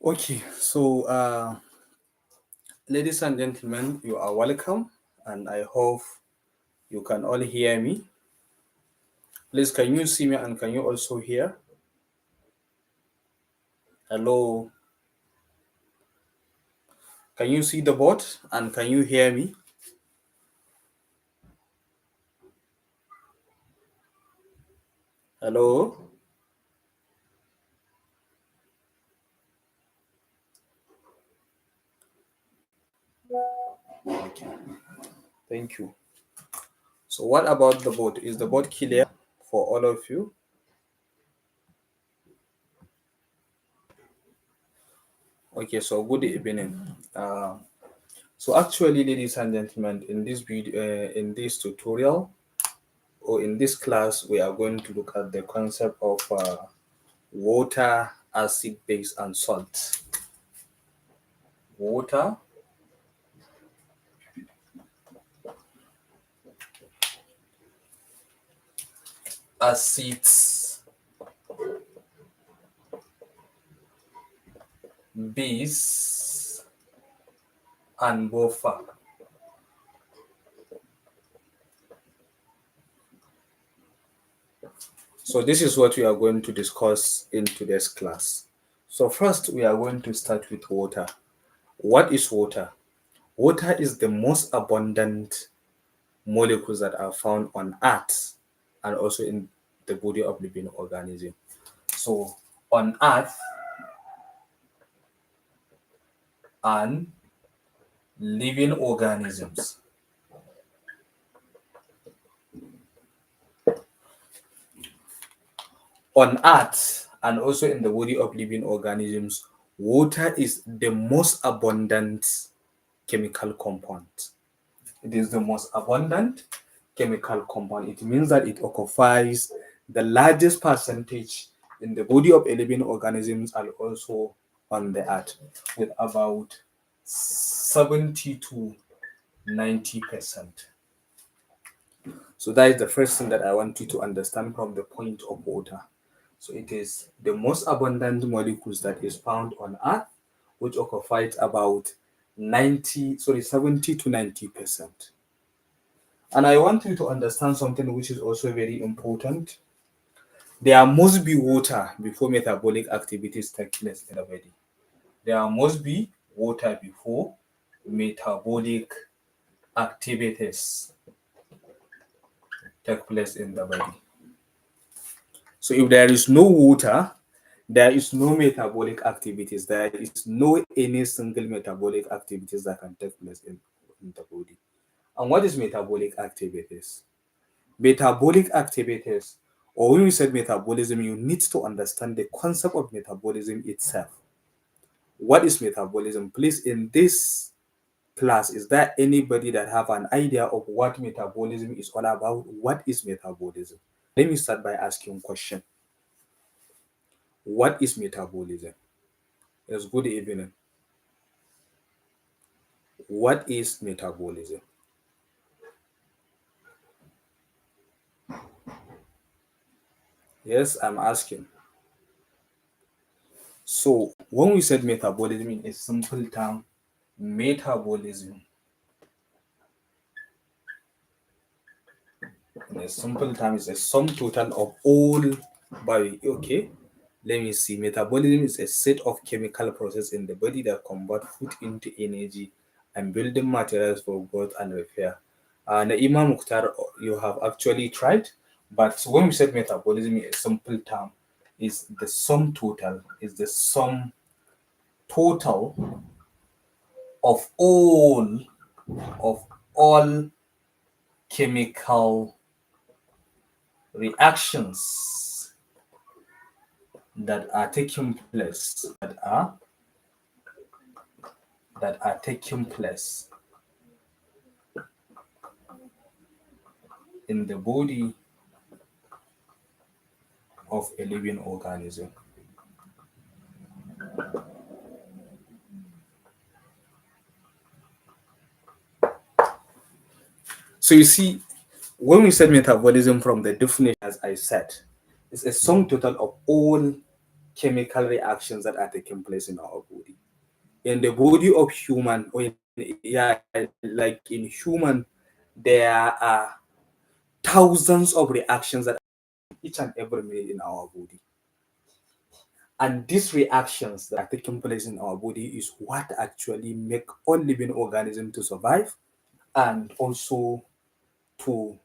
Okay, so ladies and gentlemen, you are welcome, and I hope you can all hear me. Please, can you see me and can you also hear? Hello, can you see the board and can you hear me? Hello, okay, thank you. So, what about the board? Is the board clear for all of you? Okay, so good evening. So actually, ladies and gentlemen, in this video, in this tutorial, or in this class, we are going to look at the concept of water, acid, base, and salt. Water, acids, base, and buffer. So this is what we are going to discuss in today's class. So first, we are going to start with water. What is water? Water is the most abundant molecules that are found on Earth and also in the body of living organism. So on Earth and living organisms, on Earth and also in the body of living organisms, water is the most abundant chemical compound. It is the most abundant chemical compound. It means that it occupies the largest percentage in the body of living organisms and also on the earth, with about 70 to 90%. So that is the first thing that I want you to understand from the point of water. So it is the most abundant molecules that is found on earth, which occupies about 70 to 90%. And I want you to understand something which is also very important. There must be water before metabolic activities take place in the body. There must be water before metabolic activities take place in the body. So if there is no water, there is no metabolic activities. There is no any single metabolic activities that can take place in the body. And what is metabolic activities? Metabolic activities, or when we said metabolism, you need to understand the concept of metabolism itself. What is metabolism? Please, in this class, is there anybody that have an idea of what metabolism is all about? What is metabolism? Let me start by asking a question. What is metabolism? Yes, good evening. What is metabolism? Yes, I'm asking. So when we said metabolism in a simple term, metabolism in a simple term is a sum total of all okay. Let me see. Metabolism is a set of chemical processes in the body that convert food into energy and building materials for growth and repair. Naima Mukhtar, you have actually tried, but when we said metabolism in a simple term, is the sum total, of all chemical reactions that are taking place in the body of a living organism. So you see, when we said metabolism from the definition, as I said, it's a sum total of all chemical reactions that are taking place in our body. In the body of human, or like in human, there are thousands of reactions that each and every minute in our body. And these reactions that are taking place in our body is what actually make all living organisms to survive and also to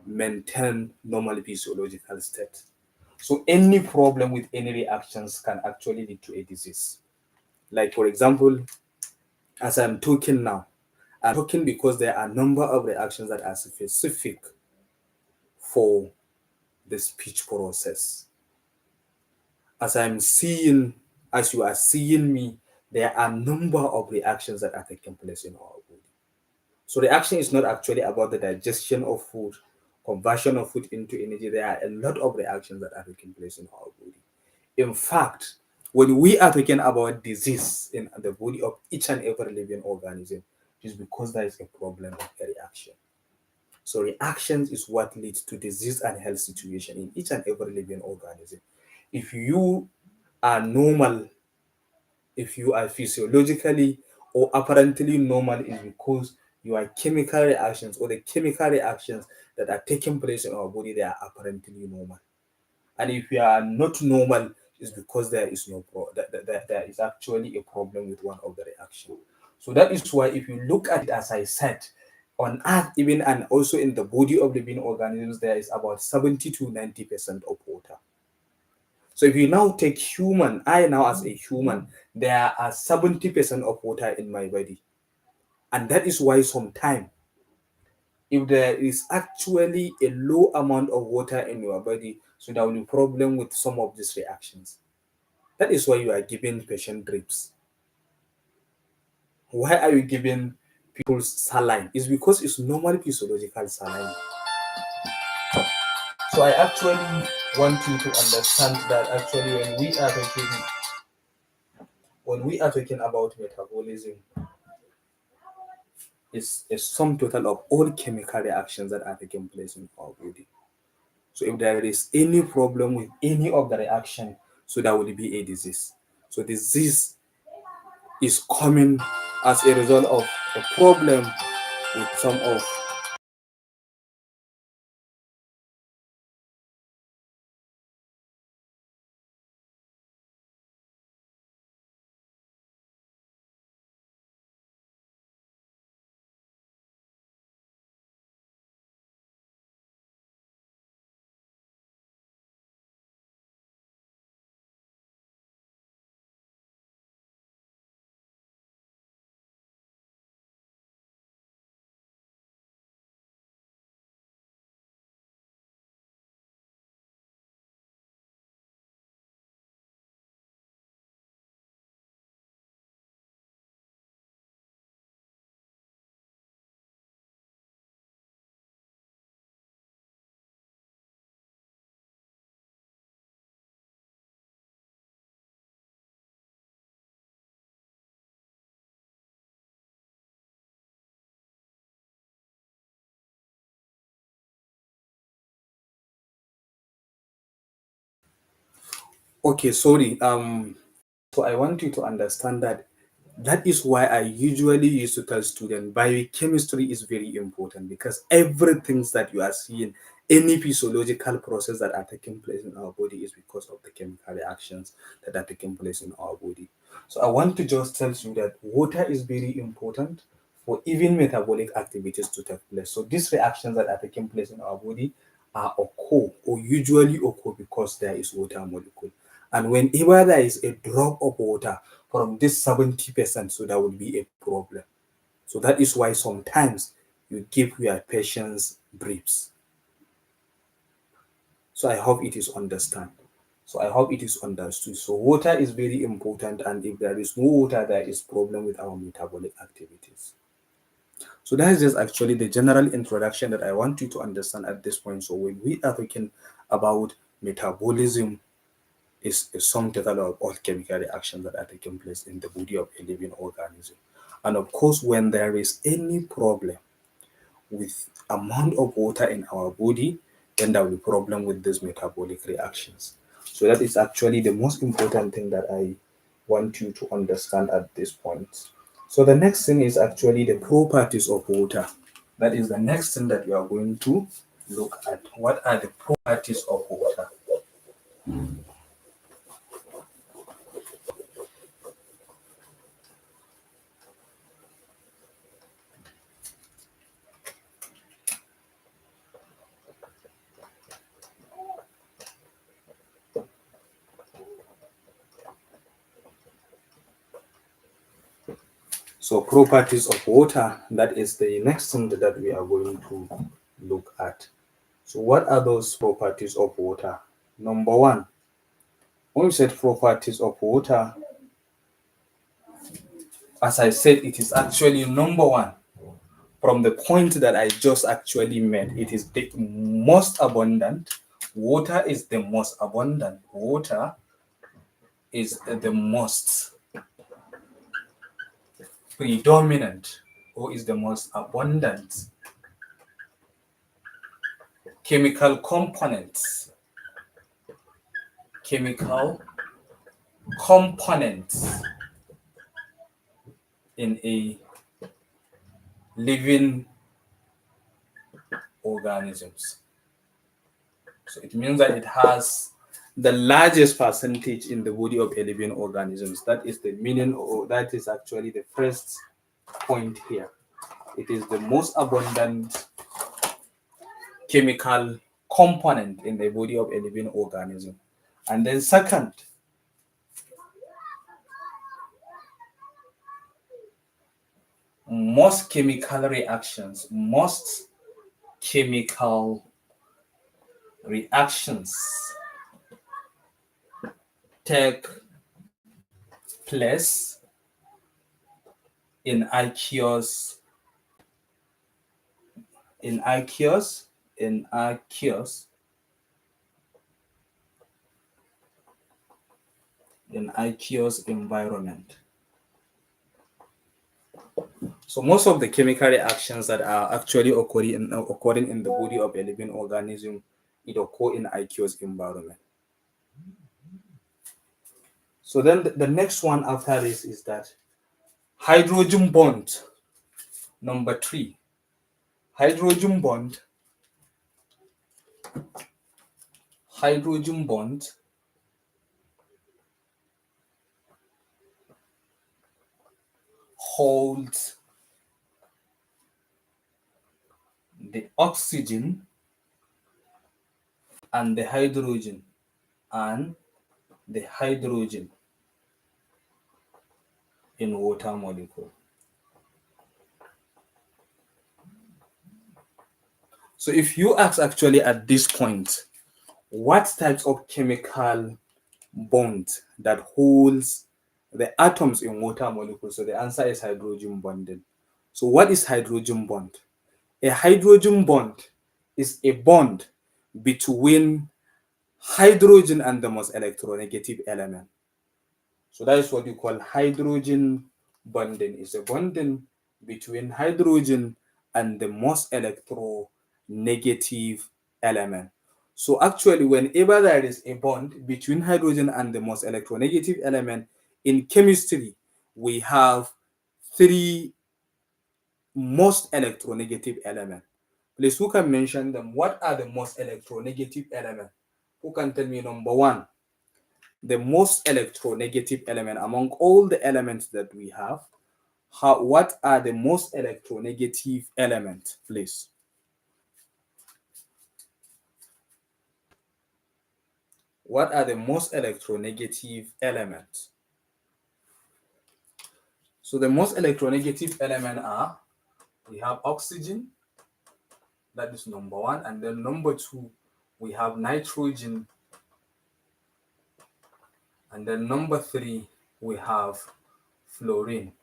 maintain normal physiological state. So any problem with any reactions can actually lead to a disease. Like for example, as I'm talking now, I'm talking because there are a number of reactions that are specific for the speech process. As I'm seeing, as you are seeing me, there are a number of reactions that are taking place in our body. So reaction is not actually about the digestion of food, conversion of food into energy. There are a lot of reactions that are taking place in our body. In fact, when we are talking about disease in the body of each and every living organism, it is because there is a problem of a reaction. So reactions is what leads to disease and health situation in each and every living organism. If you are normal, if you are physiologically or apparently normal, is because your chemical reactions or the chemical reactions that are taking place in our body, they are apparently normal. And if you are not normal, it's because there is no there is actually a problem with one of the reaction. So that is why if you look at it, as I said, on Earth, even and also in the body of living organisms, there is about 70 to 90% of water. So if you now take human, I now as a human, there are 70% of water in my body. And that is why sometimes if there is actually a low amount of water in your body, so there will be problem with some of these reactions. That is why you are giving patient drips. Why are you giving people saline? It's because it's normal physiological saline. So I actually want you to understand that actually when we are talking about metabolism, it's a sum total of all chemical reactions that are taking place in our body. So if there is any problem with any of the reaction, so there will be a disease. So disease is coming as a result of a problem with some of. Okay, sorry. So I want you to understand that that is why I usually used to tell students biochemistry is very important, because everything that you are seeing, any physiological process that are taking place in our body is because of the chemical reactions that are taking place in our body. So I want to just tell you that water is very important for even metabolic activities to take place. So these reactions that are taking place in our body are occur or usually occur because there is water molecule. And whenever there is a drop of water from this 70%, so there will be a problem. So that is why sometimes you give your patients drips. So I hope it is understand. So I hope it is understood. So water is very important, and if there is no water, there is problem with our metabolic activities. So that is just actually the general introduction that I want you to understand at this point. So when we are talking about metabolism, is a sum total of all chemical reactions that are taking place in the body of a living organism. And of course, when there is any problem with amount of water in our body, then there will be problem with these metabolic reactions. So that is actually the most important thing that I want you to understand at this point. So the next thing is actually the properties of water. That is the next thing that we are going to look at. What are the properties of water? So properties of water, that is the next thing that we are going to look at. So what are those properties of water? Number one, when we said properties of water, as I said, it is actually number one. From the point that I just actually made, it is the most abundant. Water is the most abundant. Water is the most predominant or is the most abundant chemical components. Chemical components in a living organisms. So it means that it has the largest percentage in the body of a living organisms. That is the meaning, or that is actually the first point here. It is the most abundant chemical component in the body of a living organism. And then second, most chemical reactions take place in aqueous in aqueous in aqueous in aqueous environment. So most of the chemical reactions that are actually occurring in the body of a living organism, it occur in aqueous environment. So then the next one after this is that hydrogen bond. Number three, hydrogen bond. Hydrogen bond holds the oxygen and the hydrogen in water molecule. So if you ask actually at this point, what types of chemical bonds that holds the atoms in water molecules? So the answer is hydrogen bonding. So what is hydrogen bond? A hydrogen bond is a bond between hydrogen and the most electronegative element. So that is what you call hydrogen bonding. It's a bonding between hydrogen and the most electronegative element. So actually, whenever there is a bond between hydrogen and the most electronegative element, in chemistry, we have three most electronegative elements. Please, who can mention them? What are the most electronegative elements? Who can tell me number one? The most electronegative element among all the elements that we have. What are the most electronegative elements, please? What are the most electronegative elements? So the most electronegative element are, we have oxygen, that is number one, and then number two, we have nitrogen, and then number three, we have fluorine.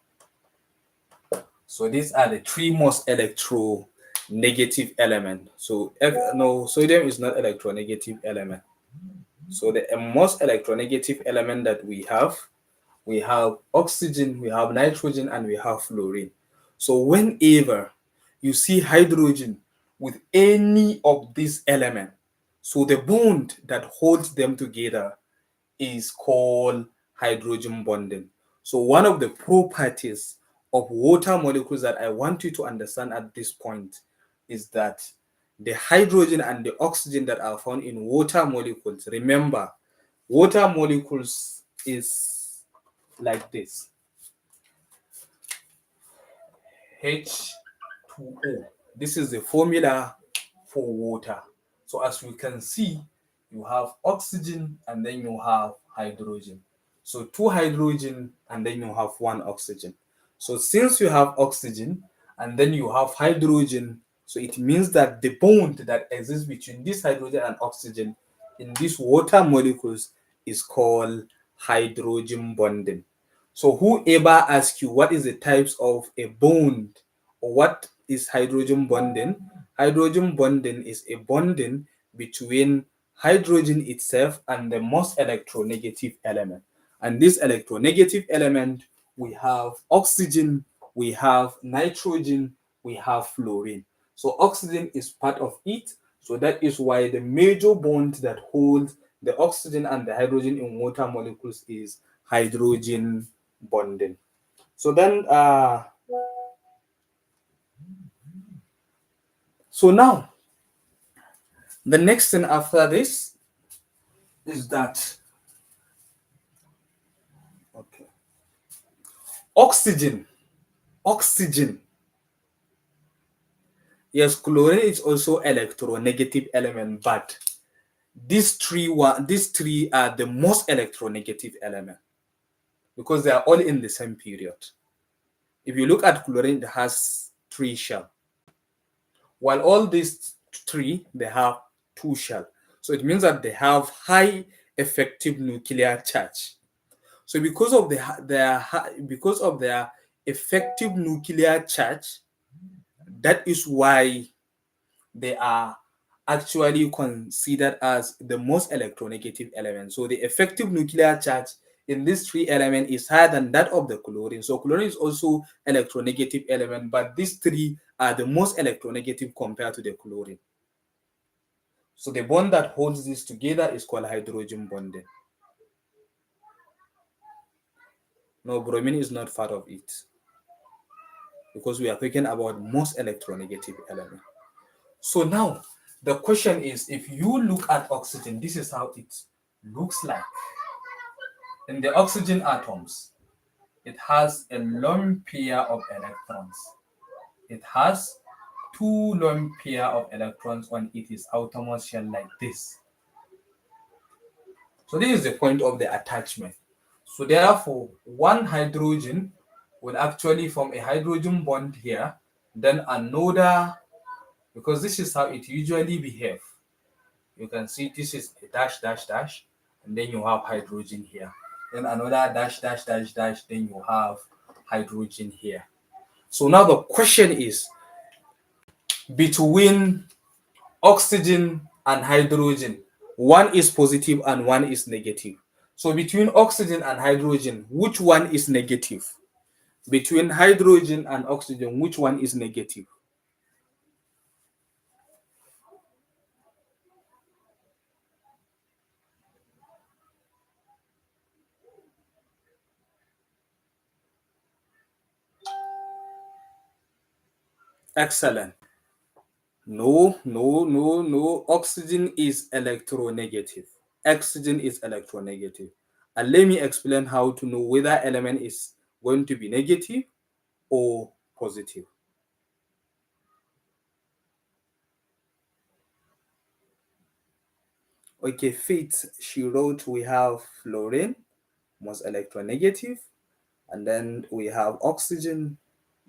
So these are the three most electronegative elements. So no, sodium is not electronegative element. So the most electronegative element that we have oxygen, we have nitrogen, and we have fluorine. So whenever you see hydrogen with any of these elements, So the bond that holds them together is called hydrogen bonding. So one of the properties of water molecules that I want you to understand at this point is that the hydrogen and the oxygen that are found in water molecules, remember, water molecules is like this. H2O. This is the formula for water. So as you can see, you have oxygen and then you have hydrogen. So two hydrogen and then you have one oxygen. So since you have oxygen and then you have hydrogen, so it means that the bond that exists between this hydrogen and oxygen in these water molecules is called hydrogen bonding. So whoever asks you what is the types of a bond or what is hydrogen bonding, hydrogen bonding is a bonding between hydrogen itself and the most electronegative element. And this electronegative element, we have oxygen, we have nitrogen, we have fluorine. So oxygen is part of it. So that is why the major bond that holds the oxygen and the hydrogen in water molecules is hydrogen bonding. So then, so now, the next thing after this is that, okay, oxygen, oxygen. Yes, chlorine is also electronegative element, but these three are the most electronegative element because they are all in the same period. If you look at chlorine, it has 3 shell, while all these 3 they have 2 shell. So it means that they have high effective nuclear charge. So because of their effective nuclear charge, that is why they are actually considered as the most electronegative element. So the effective nuclear charge in these 3 elements is higher than that of the chlorine. So chlorine is also electronegative element, but these 3 are the most electronegative compared to the chlorine. So the bond that holds this together is called hydrogen bonding. No, bromine is not part of it because we are talking about most electronegative element. So now the question is, if you look at oxygen, this is how it looks like. In the oxygen atoms, it has a lone pair of electrons. It has 2 lone pair of electrons on its outermost shell like this. So this is the point of the attachment. So therefore, one hydrogen will actually form a hydrogen bond here, then another, because this is how it usually behaves. You can see this is a dash, dash, dash, and then you have hydrogen here. Then another dash, dash, dash, dash, then you have hydrogen here. So now the question is, between oxygen and hydrogen, one is positive and one is negative. So between oxygen and hydrogen, which one is negative? Between hydrogen and oxygen, which one is negative? Excellent. No, no, no, no. Oxygen is electronegative. Oxygen is electronegative. And let me explain how to know whether element is going to be negative or positive. Okay, Faith, she wrote we have fluorine, most electronegative, and then we have oxygen,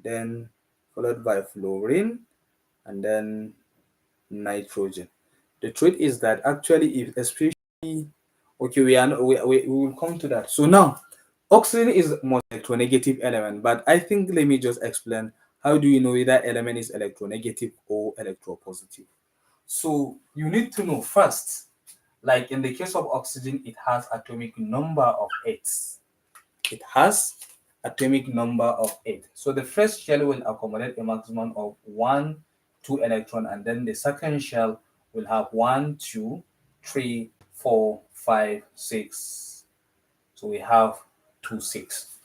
then followed by fluorine, and then nitrogen. The truth is that actually, if especially, okay, we will come to that. So now, oxygen is most electronegative element, but I think let me just explain how do you know whether element is electronegative or electropositive. So you need to know first, like in the case of oxygen, it has atomic number of 8. It has atomic number of 8. So the first shell will accommodate a maximum of 1, 2 electron, and then the second shell will have 1, 2, 3, 4, 5, 6. So we have 2, 6.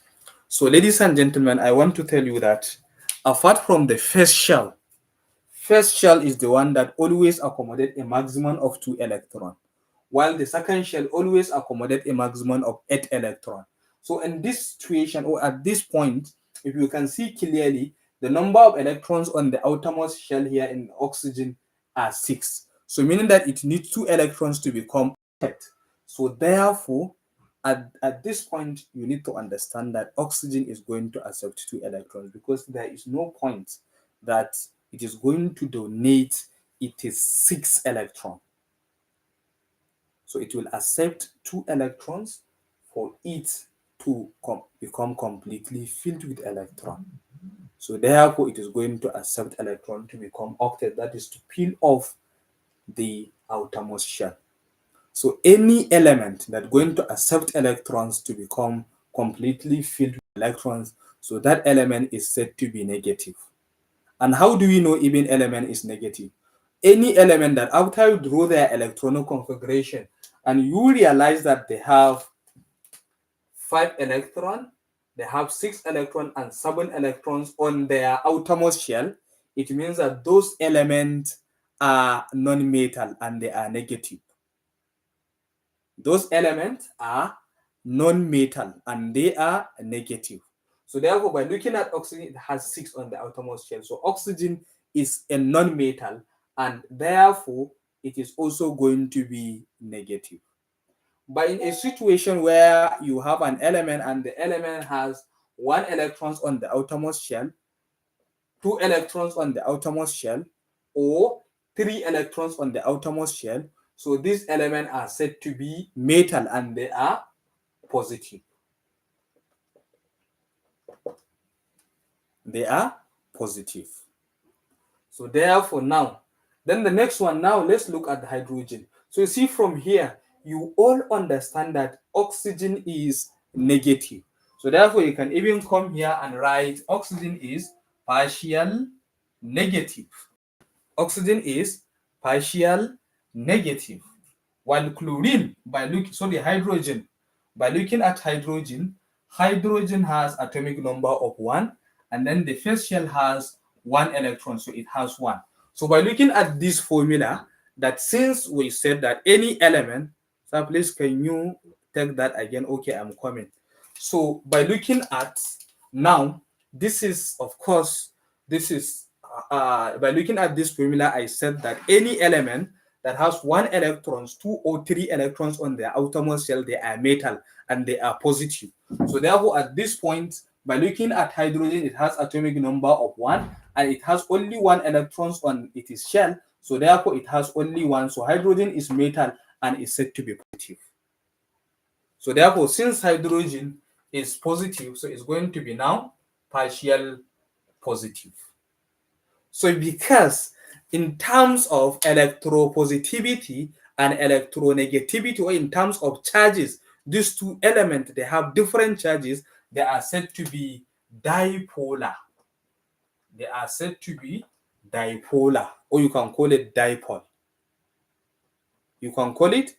So ladies and gentlemen, I want to tell you that apart from the first shell is the one that always accommodates a maximum of 2 electrons, while the second shell always accommodates a maximum of 8 electrons. So in this situation, or at this point, if you can see clearly, the number of electrons on the outermost shell here in oxygen are 6. So meaning that it needs 2 electrons to become 8. So therefore, at this point, you need to understand that oxygen is going to accept 2 electrons, because there is no point that it is going to donate it is 6 electrons. So it will accept 2 electrons for it to become completely filled with electron. So therefore, it is going to accept electron to become octet, that is to peel off the outermost shell. So any element that's going to accept electrons to become completely filled with electrons, so that element is said to be negative. And how do we know even element is negative? Any element that after you draw their electronic configuration and you realize that they have 5 electrons, they have 6 electrons and 7 electrons on their outermost shell, it means that those elements are non-metal and they are negative. Those elements are non-metal and they are negative. So therefore, by looking at oxygen, it has 6 on the outermost shell. So oxygen is a non-metal and therefore it is also going to be negative. But in a situation where you have an element and the element has 1 electrons on the outermost shell, 2 electrons on the outermost shell, or 3 electrons on the outermost shell, so these elements are said to be metal and they are positive. They are positive. So therefore now, then the next one, now let's look at the hydrogen. So you see from here, you all understand that oxygen is negative. So therefore you can even come here and write oxygen is partial negative. Oxygen is partial negative. While chlorine, hydrogen, by looking at hydrogen, hydrogen has atomic number of 1, and then the first shell has 1 electron, so it has 1. So by looking at this formula, that since we said that any element, so please can you take that again? Okay, I'm coming. So by looking at now, this is of course, this is by looking at this formula, I said that any element that has 1 electrons, 2 or 3 electrons on their outermost shell, they are metal and they are positive. So therefore, at this point, by looking at hydrogen, it has atomic number of 1 and it has only 1 electrons on its shell. So therefore, it has only 1. So hydrogen is metal and is said to be positive. So therefore, since hydrogen is positive, so it's going to be now partial positive. So because in terms of electropositivity and electronegativity, or in terms of charges, these two elements, they have different charges. They are said to be dipolar. They are said to be dipolar, or you can call it dipole. You can call it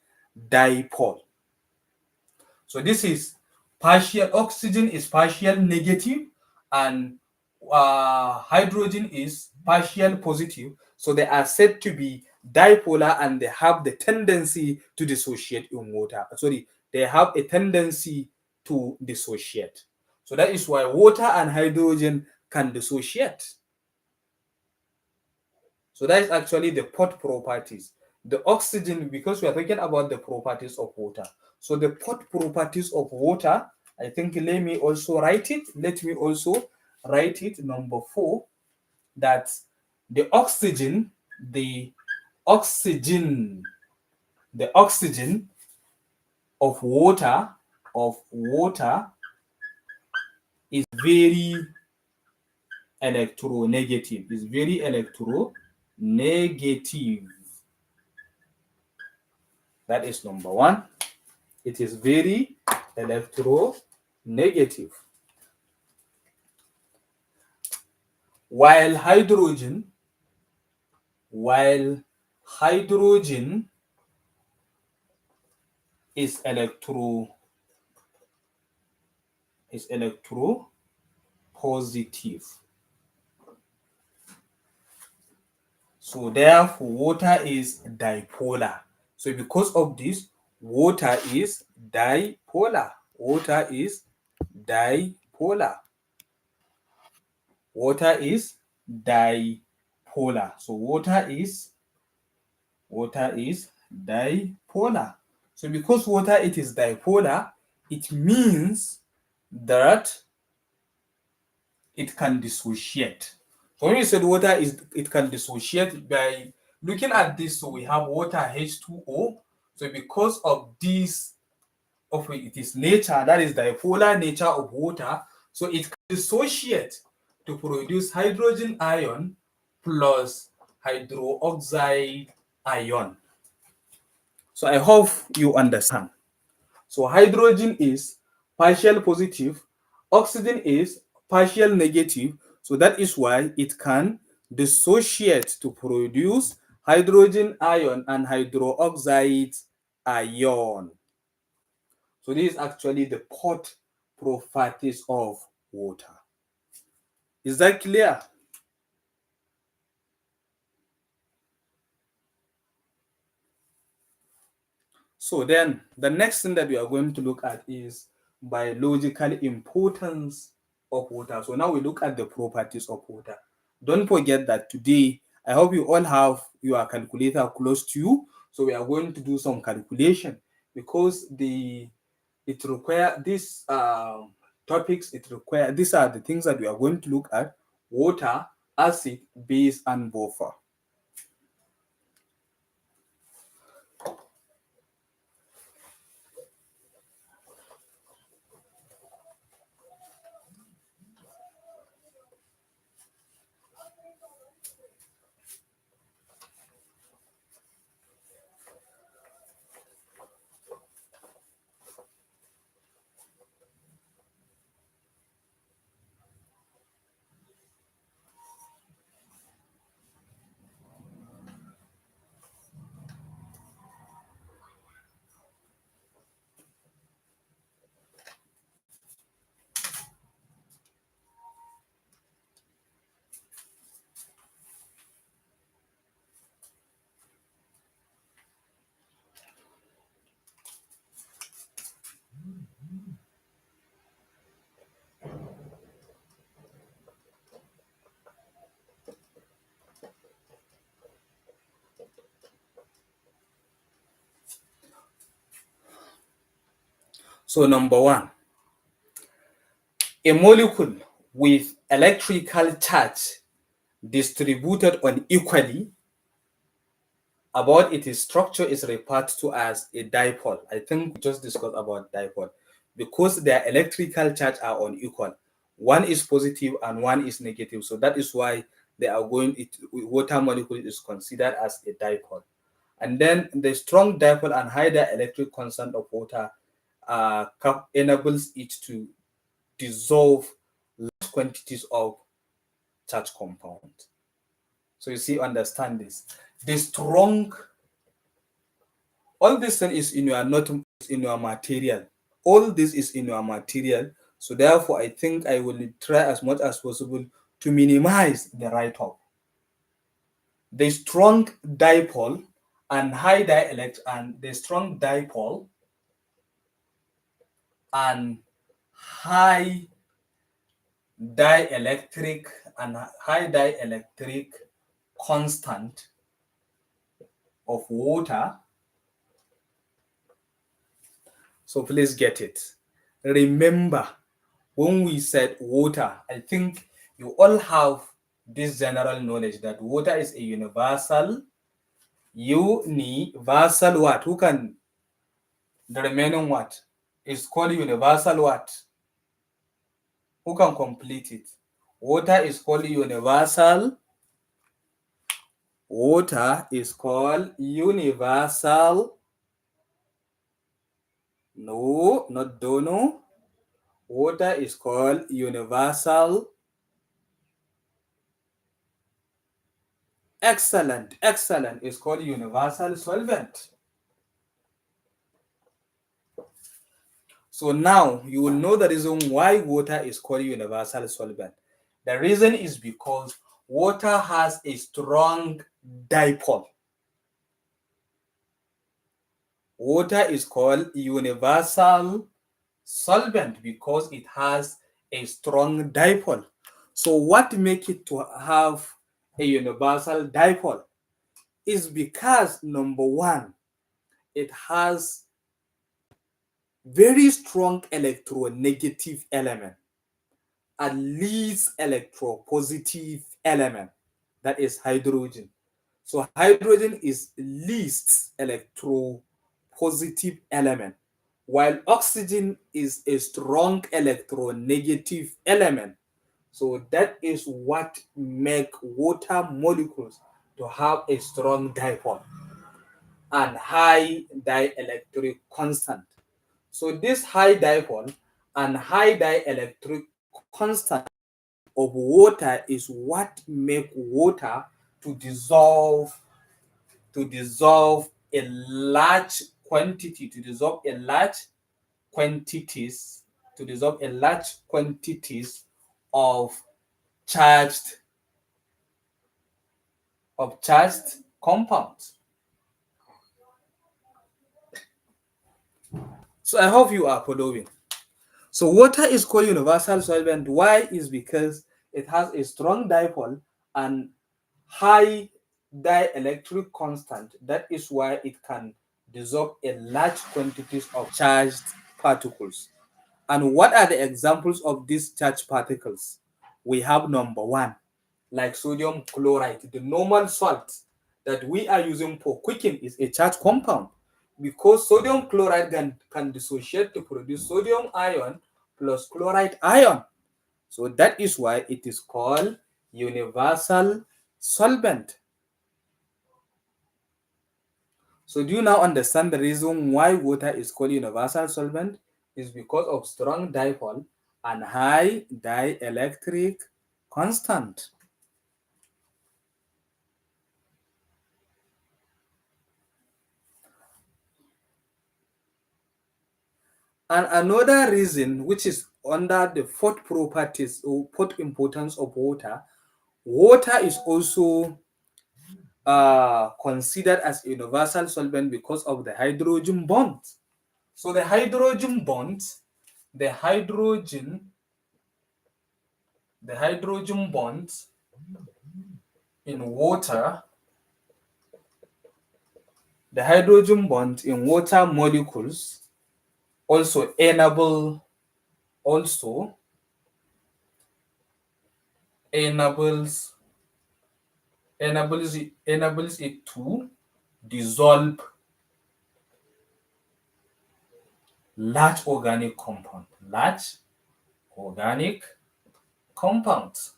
dipole. So this is partial, oxygen is partial negative and hydrogen is partial positive. So they are said to be dipolar and they have the tendency to dissociate in water. Sorry, they have a tendency to dissociate. So that is why water and hydrogen can dissociate. So that is actually the pot properties. The oxygen, because we are talking about the properties of water. So the pot properties of water, I think let me also write it. Let me also write it, number 4, that the oxygen, the oxygen of water, is very electronegative, is very electronegative. That is number 1. It is very electronegative. While hydrogen is electropositive. So therefore, water is dipolar. So because of this, water is dipolar. Water is dipolar. Water is dipolar. So water is dipolar. So because water it is dipolar, it means that it can dissociate. So when we said water is it can dissociate by looking at this, so we have water H2O. So because of this of its nature, that is the polar nature of water, so it can dissociate to produce hydrogen ion plus hydroxide ion. So I hope you understand. So hydrogen is partial positive, oxygen is partial negative. So that is why it can dissociate to produce hydrogen ion and hydroxide ion. So this is actually the pot properties of water. Is that clear? So then the next thing that we are going to look at is biological importance of water. So now we look at the properties of water. Don't forget that today, I hope you all have your calculator close to you. So we are going to do some calculation because it require these topics, these are the things that we are going to look at: water, acid, base, and buffer. So number one, a molecule with electrical charge distributed unequally about its structure is referred to as a dipole. I think we just discussed about dipole because their electrical charge are unequal. One is positive and one is negative. So that is why they are water molecule is considered as a dipole. And then the strong dipole and high dielectric constant of water enables it to dissolve large quantities of charged compound. So you see, understand this. The strong, all this is in your not in your material. All this is in your material. So therefore, I think I will try as much as possible to minimize the write-off. The strong dipole and high dielectric and the strong dipole and high dielectric and high dielectric constant of water. So please get it. Remember, when we said water, I think you all have this general knowledge that water is a universal what? Who can the remaining what? Is called universal what? Who can complete it? Water is called universal. Water is called universal. No, not dono. Water is called universal. Excellent, excellent. It's called universal solvent. So now you will know the reason why water is called universal solvent. The reason is because water has a strong dipole. Water is called universal solvent because it has a strong dipole. So what makes it to have a universal dipole is because number one, it has very strong electronegative element, at least electropositive element, that is hydrogen. So hydrogen is least electropositive element, while oxygen is a strong electronegative element. So that is what make water molecules to have a strong dipole and high dielectric constant. So this high dipole and high dielectric constant of water is what make water to dissolve a large quantity, to dissolve a large quantities of charged charged compounds. So I hope you are following. So water is called universal solvent. Why? Is because it has a strong dipole and high dielectric constant. That is why it can dissolve a large quantities of charged particles. And what are the examples of these charged particles? We have number one, like sodium chloride. The normal salt that we are using for cooking is a charged compound because sodium chloride can dissociate to produce sodium ion plus chloride ion. So that is why it is called universal solvent. So do you now understand the reason why water is called universal solvent? Is because of strong dipole and high dielectric constant. And another reason, which is under the fourth properties or fourth importance of water, water is also considered as a universal solvent because of the hydrogen bond. So the hydrogen bond, the hydrogen, the hydrogen bond in water, the hydrogen bond in water molecules also also enables enables it to dissolve large organic compound, large organic compounds.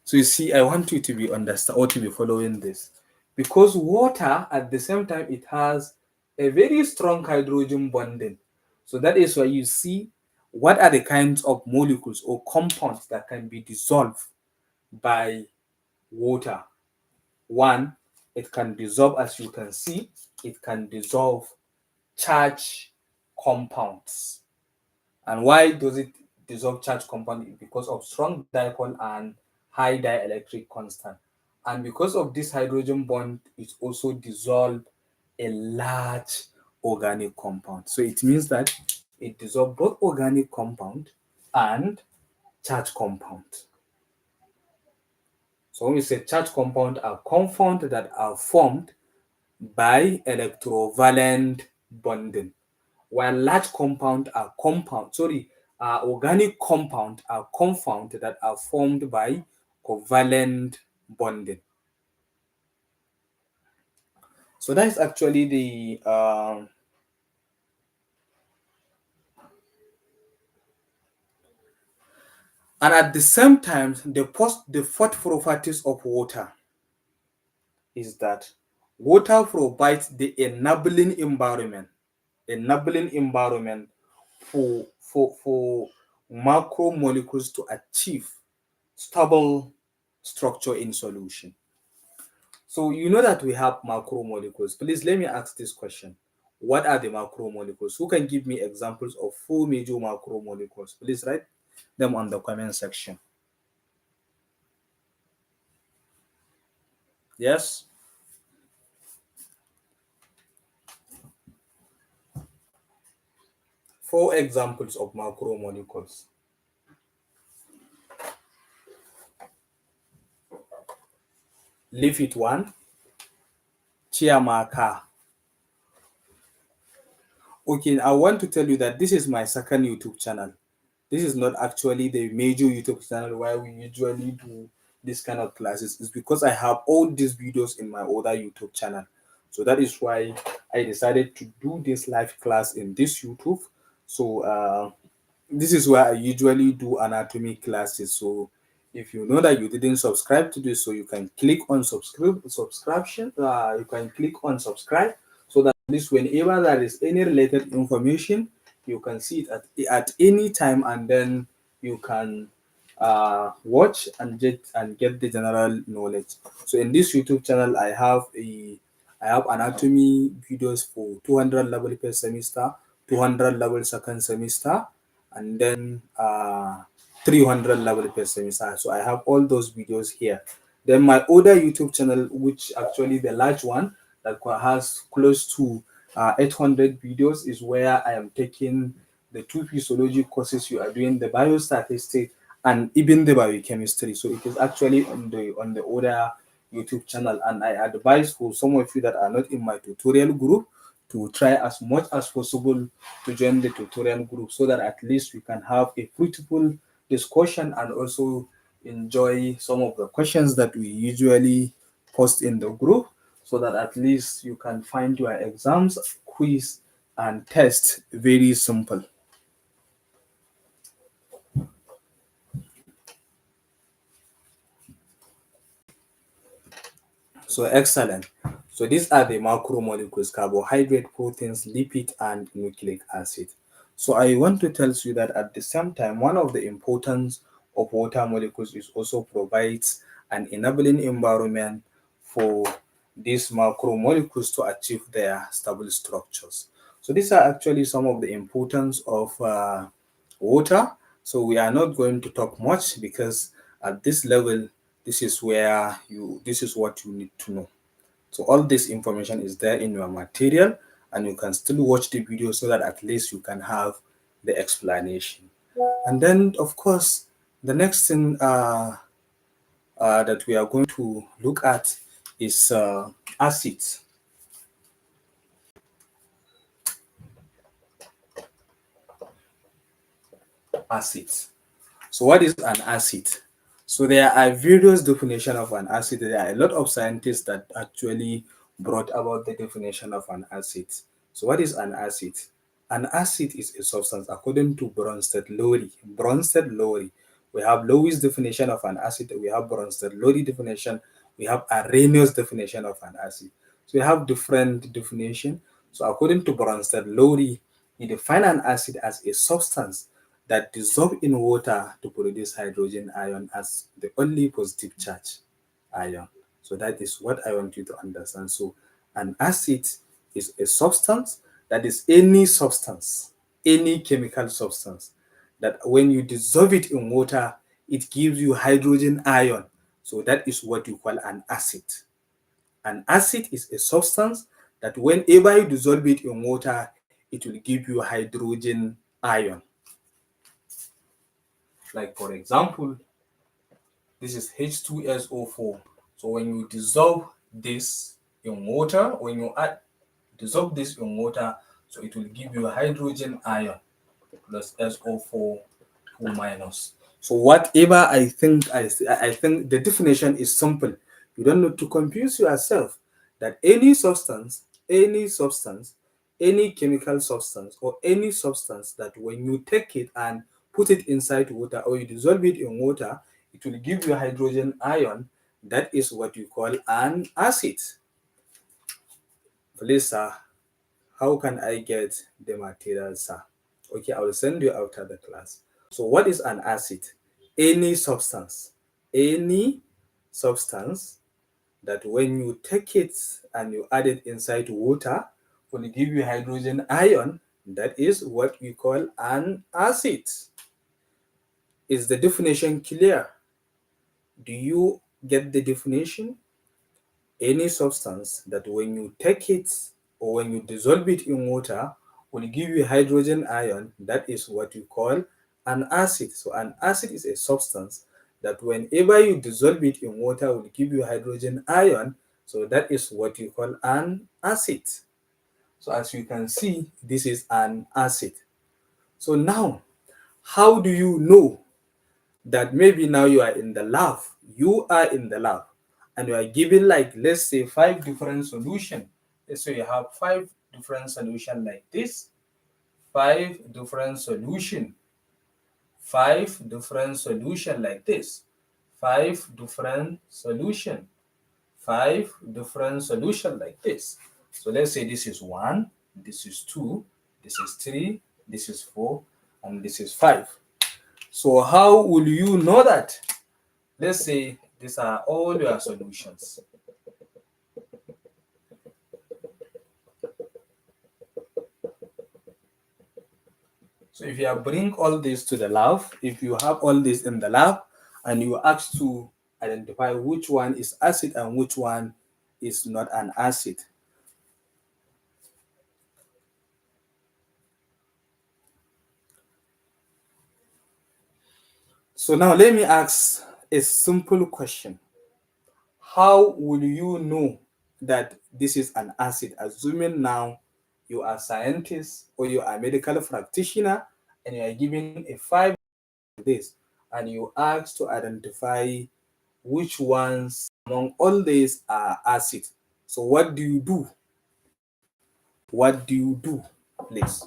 So you see, I want you to be understand or to be following this, because water at the same time it has a very strong hydrogen bonding. So that is why you see what are the kinds of molecules or compounds that can be dissolved by water. One, it can dissolve, as you can see, it can dissolve charged compounds. And why does it dissolve charged compound? Because of strong dipole and high dielectric constant. And because of this hydrogen bond, it also dissolve a large organic compound. So it means that it dissolves both organic compound and charged compound. So when we say charged compound are compounds that are formed by electrovalent bonding, while large compound are organic compound are compound that are formed by covalent bonding. So that is actually the and at the same time the fourth properties of water is that water provides the enabling environment for macromolecules to achieve stable structure in solution. So you know that we have macromolecules. Please let me ask this question. What are the macromolecules? Who can give me examples of 4 major macromolecules? Please write them on the comment section. Yes? Four examples of macromolecules. Lipid 1, Chiamaka. Okay, I want to tell you that this is my second YouTube channel. This is not actually the major YouTube channel where we usually do this kind of classes. It's because I have all these videos in my other YouTube channel. So that is why I decided to do this live class in this YouTube. So this is where I usually do anatomy classes. So if you know that you didn't subscribe to this, so you can click on subscription. You can click on subscribe, so that at least whenever there is any related information, you can see it at any time, and then you can watch and get the general knowledge. So in this YouTube channel, I have anatomy videos for 200 level per semester, 200 level second semester, and then 300 level per semester. So I have all those videos here. Then my other YouTube channel, which actually the large one that has close to 800 videos, is where I am taking the two physiology courses you are doing, the biostatistics and even the biochemistry. So it is actually on the other YouTube channel, and I advise for some of you that are not in my tutorial group to try as much as possible to join the tutorial group, so that at least we can have a fruitful discussion and also enjoy some of the questions that we usually post in the group, so that at least you can find your exams, quiz, and test very simple. So excellent. So these are the macromolecules: carbohydrate, proteins, lipid, and nucleic acid. So I want to tell you that at the same time, one of the importance of water molecules is also provides an enabling environment for these macromolecules to achieve their stable structures. So these are actually some of the importance of water. So we are not going to talk much, because at this level, this is what you need to know. So all this information is there in your material, and you can still watch the video, so that at least you can have the explanation. And then, of course, the next thing that we are going to look at is acids. Acids. So what is an acid? So there are various definitions of an acid. There are a lot of scientists that actually brought about the definition of an acid. So what is an acid? An acid is a substance according to Bronsted-Lowry. Bronsted-Lowry. We have Lowry's definition of an acid. We have Bronsted-Lowry definition. We have Arrhenius definition of an acid. So we have different definition. So according to Bronsted-Lowry, he defined an acid as a substance that dissolve in water to produce hydrogen ion as the only positive charge ion. So that is what I want you to understand. So an acid is a substance that is any substance, any chemical substance, that when you dissolve it in water, it gives you hydrogen ion. So that is what you call an acid. An acid is a substance that whenever you dissolve it in water, it will give you hydrogen ion. Like for example, this is H2SO4. So when you dissolve this in water, dissolve this in water, so it will give you a hydrogen ion plus SO4 2 minus. So whatever I think the definition is simple. You don't need to confuse yourself, that any substance, any chemical substance, or any substance that when you take it and put it inside water, or you dissolve it in water, it will give you hydrogen ion. That is what you call an acid. Please, sir, how can I get the material, sir? Okay, I will send you after the class. So what is an acid? Any substance that when you take it and you add it inside water, will give you hydrogen ion. That is what we call an acid. Is the definition clear? Do you get the definition? Any substance that when you take it or when you dissolve it in water will give you hydrogen ion, that is what you call an acid. So an acid is a substance that whenever you dissolve it in water will give you hydrogen ion. So that is what you call an acid. So as you can see, this is an acid. So now, how do you know that maybe now you are in the lab? You are in the lab and you are given, like, let's say 5 different solutions. Let's say you have 5 different solutions like this. 5 different solutions. 5 different solutions like this. 5 different solutions. 5 different solutions like this. So let's say this is 1, this is 2, this is 3, this is 4, and this is 5. So how will you know that? Let's say these are all your solutions. So if you bring all this to the lab, if you have all this in the lab and you ask to identify which one is acid and which one is not an acid. So now let me ask a simple question. How will you know that this is an acid? Assuming now you are a scientist or you are a medical practitioner and you are given a 5 this and you ask to identify which ones among all these are acid. So what do you do? What do you do, please?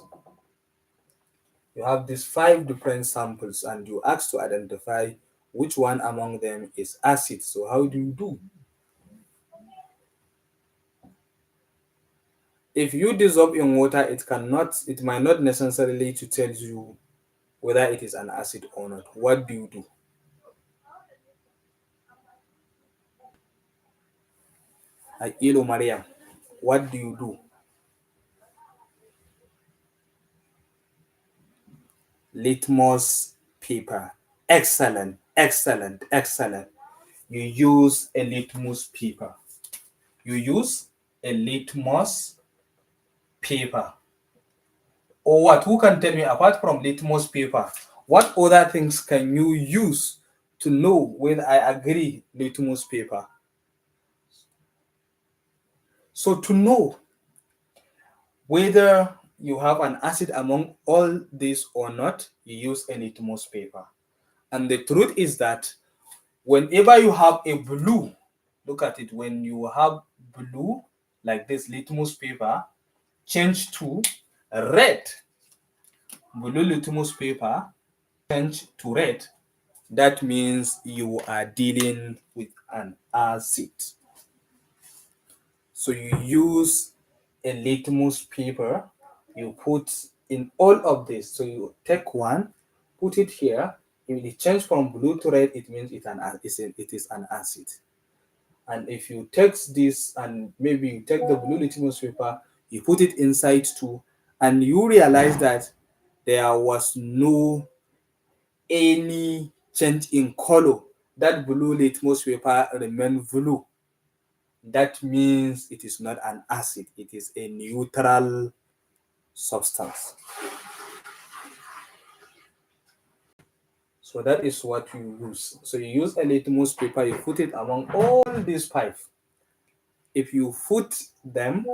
You have these 5 different samples and you ask to identify which one among them is acid. So how do you do? If you dissolve in water, it might not necessarily to tell you whether it is an acid or not. What do you do? Ilo Mariam, what do you do? Litmus paper. Excellent, excellent, excellent. You use a litmus paper. You use a litmus paper. Or what? Who can tell me, apart from litmus paper, what other things can you use to know whether I agree litmus paper? So to know whether you have an acid among all these or not, you use a litmus paper. And the truth is that whenever you have a blue, look at it, when you have blue like this litmus paper, change to red, blue litmus paper, change to red, that means you are dealing with an acid. So you use a litmus paper, you put in all of this. So you take one, put it here. If it changes from blue to red, it means it is an acid. And if you take this and maybe you take the blue litmus paper, you put it inside too, and you realize that there was no any change in color. That blue litmus paper remained blue. That means it is not an acid, it is a neutral substance. So that is what you use. So you use a litmus paper, you put it among all these 5. If you put them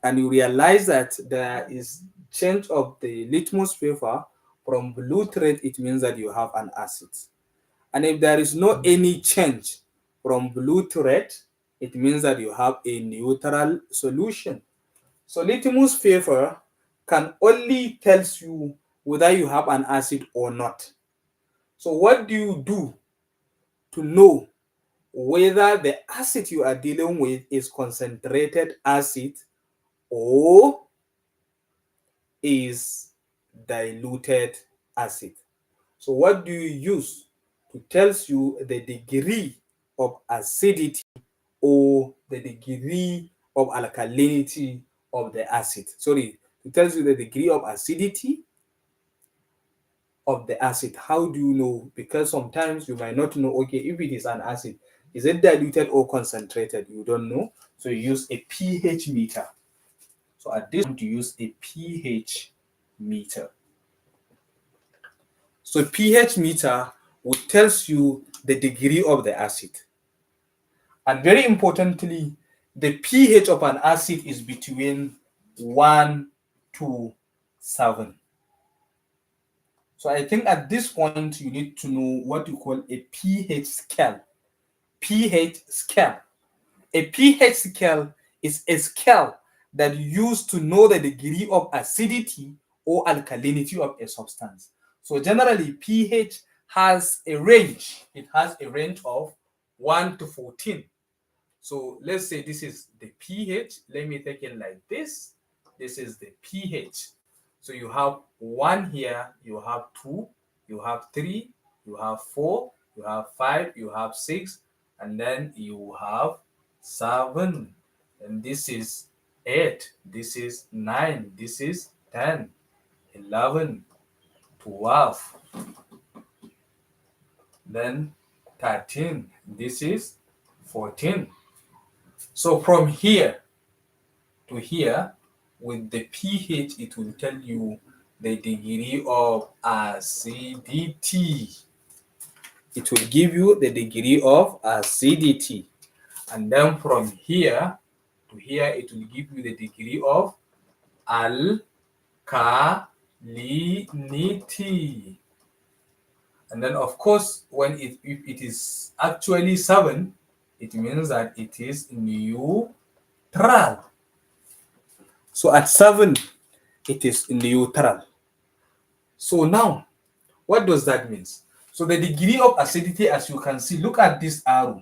and you realize that there is change of the litmus paper from blue to red, it means that you have an acid. And if there is no any change from blue to red, it means that you have a neutral solution. So litmus paper can only tell you whether you have an acid or not. So what do you do to know whether the acid you are dealing with is concentrated acid or is diluted acid? So what do you use to tell you the degree of acidity or the degree of alkalinity of the acid. Sorry, it tells you the degree of acidity of the acid. How do you know? Because sometimes you might not know, okay, if it is an acid, is it diluted or concentrated? You don't know. So you use a pH meter. So at this point, you use a pH meter. So pH meter will tells you the degree of the acid. And very importantly, the pH of an acid is between 1 to 7. So I think at this point, you need to know what you call a pH scale. pH scale. A pH scale is a scale that you use to know the degree of acidity or alkalinity of a substance. So generally, pH has a range. It has a range of 1 to 14. So let's say this is the pH. Let me take it like this. This is the pH. So you have 1 here, you have 2, you have 3, you have 4, you have 5, you have 6, and then you have 7. And this is 8, this is 9, this is 10, 11, 12, then 13, this is 14. So from here to here, with the pH, it will tell you the degree of acidity. It will give you the degree of acidity. And then from here to here, it will give you the degree of alkalinity. And then, of course, when if it is actually 7, it means that it is neutral. So at 7, it is neutral. So now, what does that mean? So the degree of acidity, as you can see, look at this arrow.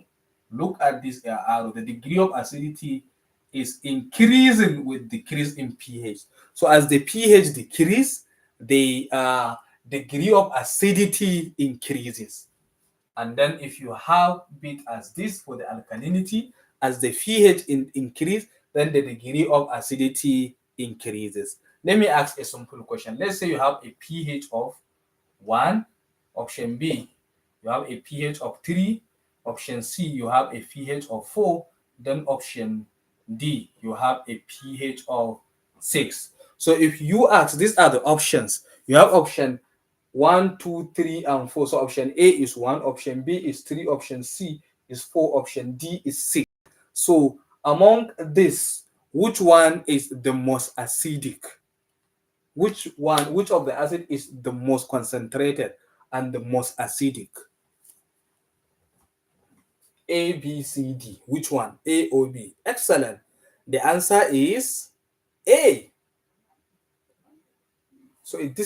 Look at this arrow. The degree of acidity is increasing with decrease in pH. So as the pH decreases, the degree of acidity increases. And then if you have bit as this for the alkalinity, as the pH increase, then the degree of acidity increases. Let me ask a simple question. Let's say you have a pH of 1, option B, you have a pH of 3, option C, you have a pH of 4, then option D, you have a pH of 6. So if you ask, these are the options. You have option 1, 2, 3, and 4. So option A is 1, option B is 3, option C is 4, option D is 6. So among this, which one is the most acidic? Which of the acid is the most concentrated and the most acidic? A, B, C, D. Which one? A or B? Excellent. The answer is A. So it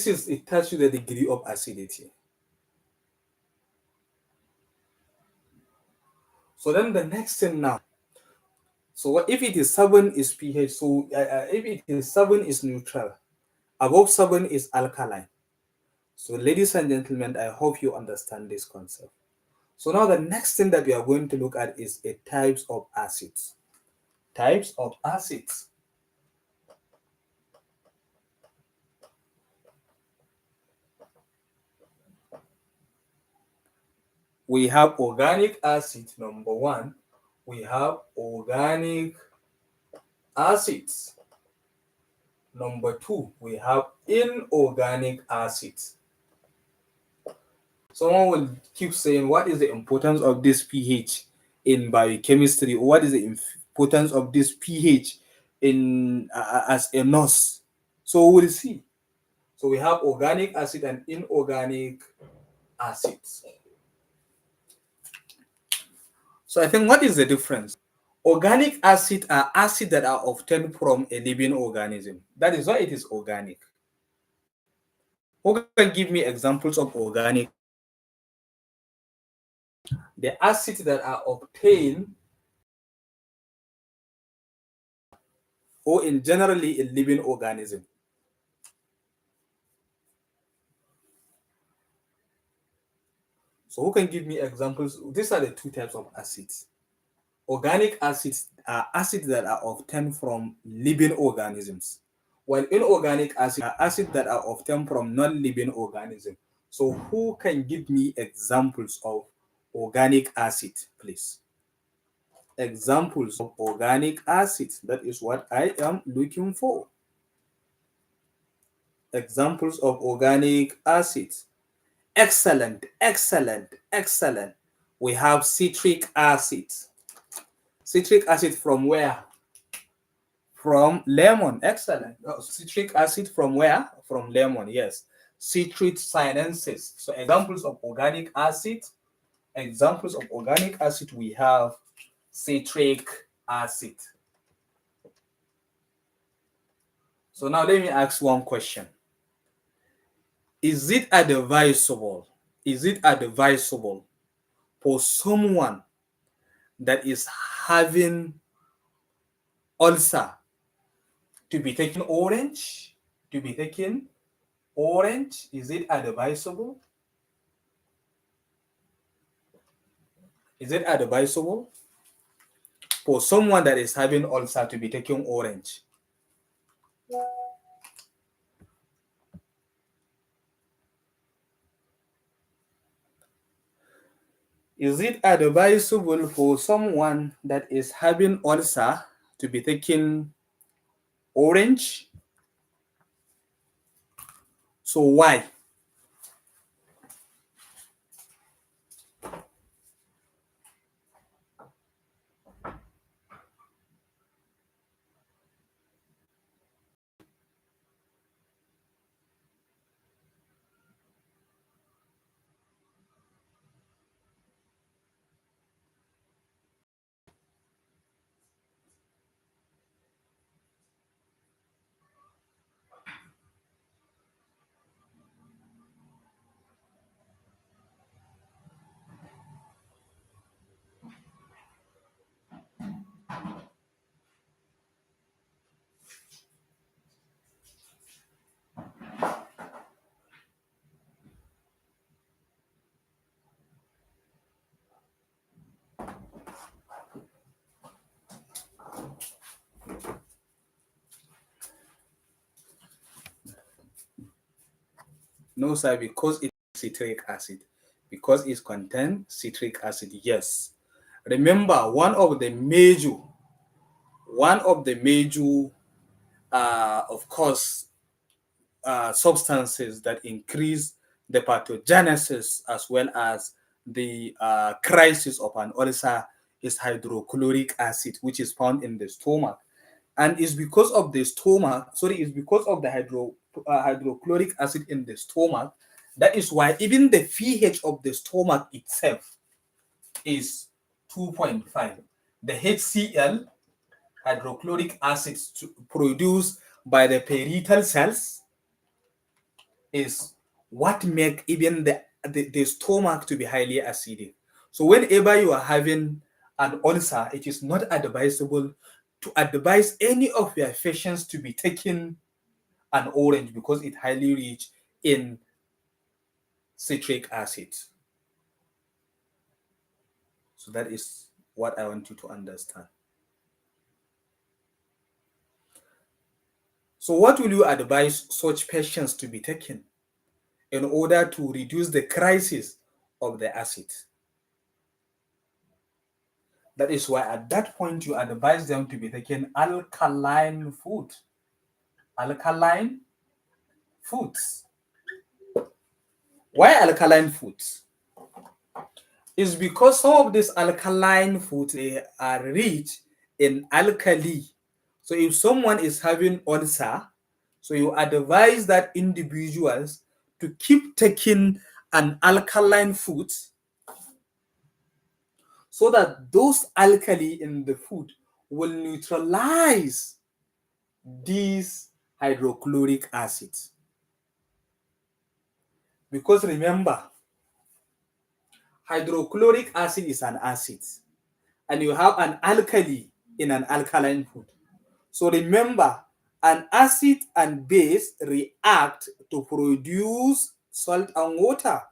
tells you the degree of acidity. So then the next thing now. So if it is 7 is pH, so if it is 7 is neutral, above 7 is alkaline. So ladies and gentlemen, I hope you understand this concept. So now the next thing that we are going to look at is a types of acids. Types of acids. We have organic acid, number 1. We have organic acids. Number 2, we have inorganic acids. Someone will keep saying, what is the importance of this pH in biochemistry? Or what is the importance of this pH in as a nurse? So we'll see. So we have organic acid and inorganic acids. So I think what is the difference? Organic acid are acids that are obtained from a living organism. That is why it is organic. Who can give me examples of organic? The acids that are obtained or in generally a living organism. So who can give me examples? These are the two types of acids. Organic acids are acids that are obtained from living organisms, while inorganic acids are acids that are obtained from non-living organisms. So who can give me examples of organic acid, please? Examples of organic acids. That is what I am looking for. Examples of organic acids. Excellent, excellent, excellent. We have citric acid. Citric acid from where? From lemon. Excellent. Oh, citric acid from where? From lemon. Yes. Citric sinensis. So examples of organic acid. Examples of organic acid, we have citric acid. So now let me ask one question. Is it advisable? Is it advisable for someone that is having ulcer to be taking orange? To be taking orange? Is it advisable? Is it advisable for someone that is having ulcer to be taking orange? Is it advisable for someone that is having ulcer to be taking orange? So why? No, sir, because it's citric acid. Because it contains citric acid, yes. Remember, one of the major, of course, substances that increase the pathogenesis as well as the crisis of an ulcer is hydrochloric acid, which is found in the stomach. And it's because of the stomach, sorry, it's because of the hydrochloric acid in the stomach. That is why even the pH of the stomach itself is 2.5. The HCl, hydrochloric acid produced by the parietal cells, is what make even the stomach to be highly acidic. So whenever you are having an ulcer, it is not advisable to advise any of your patients to be taking an orange because it highly rich in citric acid. So that is what I want you to understand. So what will you advise such patients to be taking in order to reduce the crisis of the acid? That is why at that point you advise them to be taking alkaline food. Alkaline foods. Why alkaline foods? It's because some of these alkaline foods, they are rich in alkali. So if someone is having ulcer, so you advise that individuals to keep taking an alkaline food so that those alkali in the food will neutralize these hydrochloric acids. Because remember, hydrochloric acid is an acid, and you have an alkali in an alkaline food. So remember, an acid and base react to produce salt and water.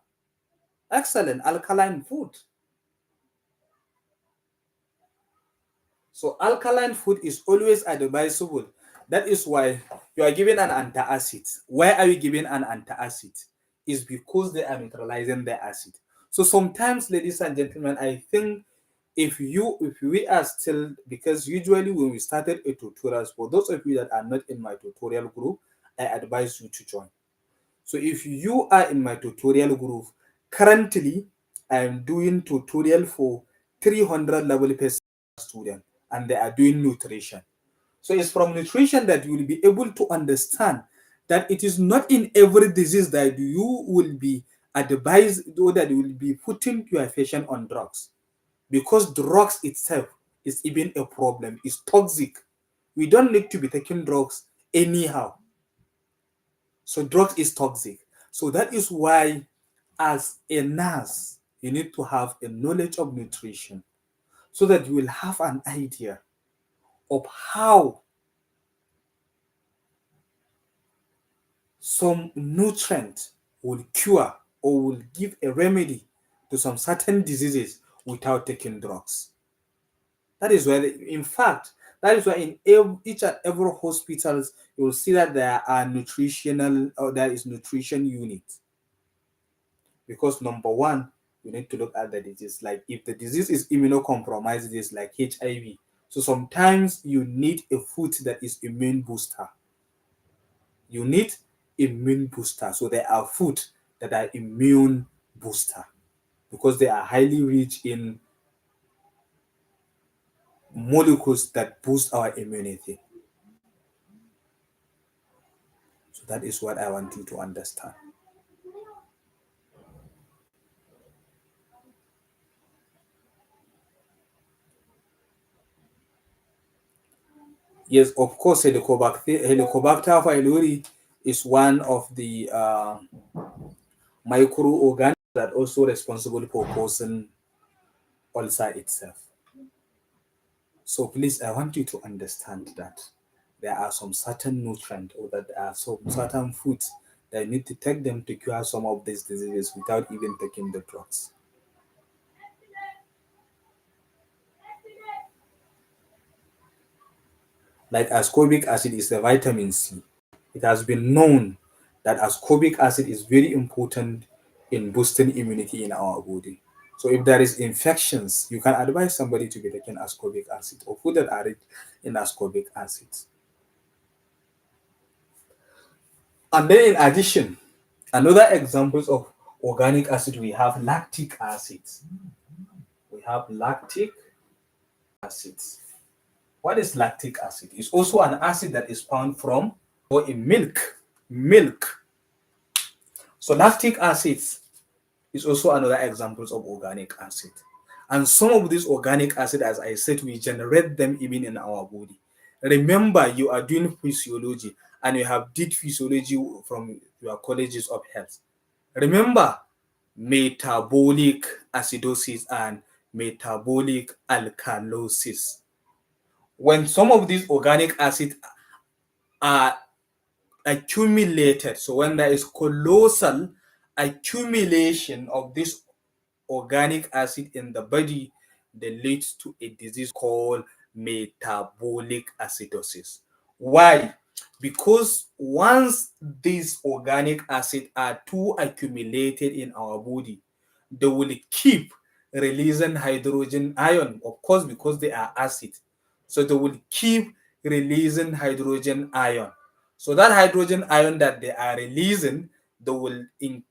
Excellent alkaline food. So alkaline food is always advisable. That is why you are given an antacid. Why are you given an antacid? Is because they are neutralizing the acid. So sometimes, ladies and gentlemen, I think if we are still, because usually when we started a tutorials, for those of you that are not in my tutorial group, I advise you to join. So if you are in my tutorial group, currently I am doing tutorial for 300 level per student, and they are doing nutrition. So it's from nutrition that you will be able to understand that it is not in every disease that you will be advised or that you will be putting your patient on drugs, because drugs itself is even a problem. It's toxic. We don't need to be taking drugs anyhow. So drugs is toxic. So that is why, as a nurse, you need to have a knowledge of nutrition so that you will have an idea of how some nutrient will cure or will give a remedy to some certain diseases without taking drugs. That is why, in fact, that is why in each and every hospitals you will see that there are nutritional, or there is nutrition unit. Because number one, you need to look at the disease. Like if the disease is immunocompromised, it is like HIV. So sometimes you need a food that is immune booster. You need immune booster. So there are food that are immune booster because they are highly rich in molecules that boost our immunity. So that is what I want you to understand. Yes, of course, Helicobacter pylori is one of the microorganisms that also responsible for causing ulcer itself. So please, I want you to understand that there are some certain nutrients, or that there are some certain foods that you need to take them to cure some of these diseases without even taking the drugs. Like ascorbic acid is a vitamin C. It has been known that ascorbic acid is very important in boosting immunity in our body. So if there is infections, you can advise somebody to be taking ascorbic acid or food that are rich in ascorbic acid. And then in addition, another examples of organic acid, we have lactic acid. We have lactic acid. What is lactic acid? It's also an acid that is found from or in milk. Milk. So lactic acid is also another examples of organic acid. And some of these organic acid, as I said, we generate them even in our body. Remember, you are doing physiology and you have did physiology from your colleges of health. Remember metabolic acidosis and metabolic alkalosis. When some of these organic acids are accumulated, so when there is colossal accumulation of this organic acid in the body, that leads to a disease called metabolic acidosis. Why? Because once these organic acids are too accumulated in our body, they will keep releasing hydrogen ion, of course, because they are acid. So they will keep releasing hydrogen ion. So that hydrogen ion that they are releasing, they will they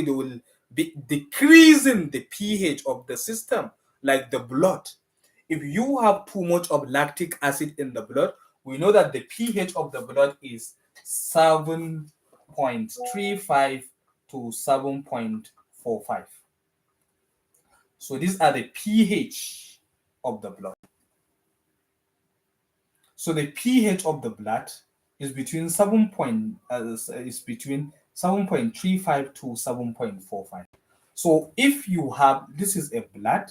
will be decreasing the pH of the system, like the blood. If you have too much of lactic acid in the blood, we know that the pH of the blood is 7.35 to 7.45. So these are the pH of the blood. So the pH of the blood is between 7.35 to 7.45. So if you have, this is a blood.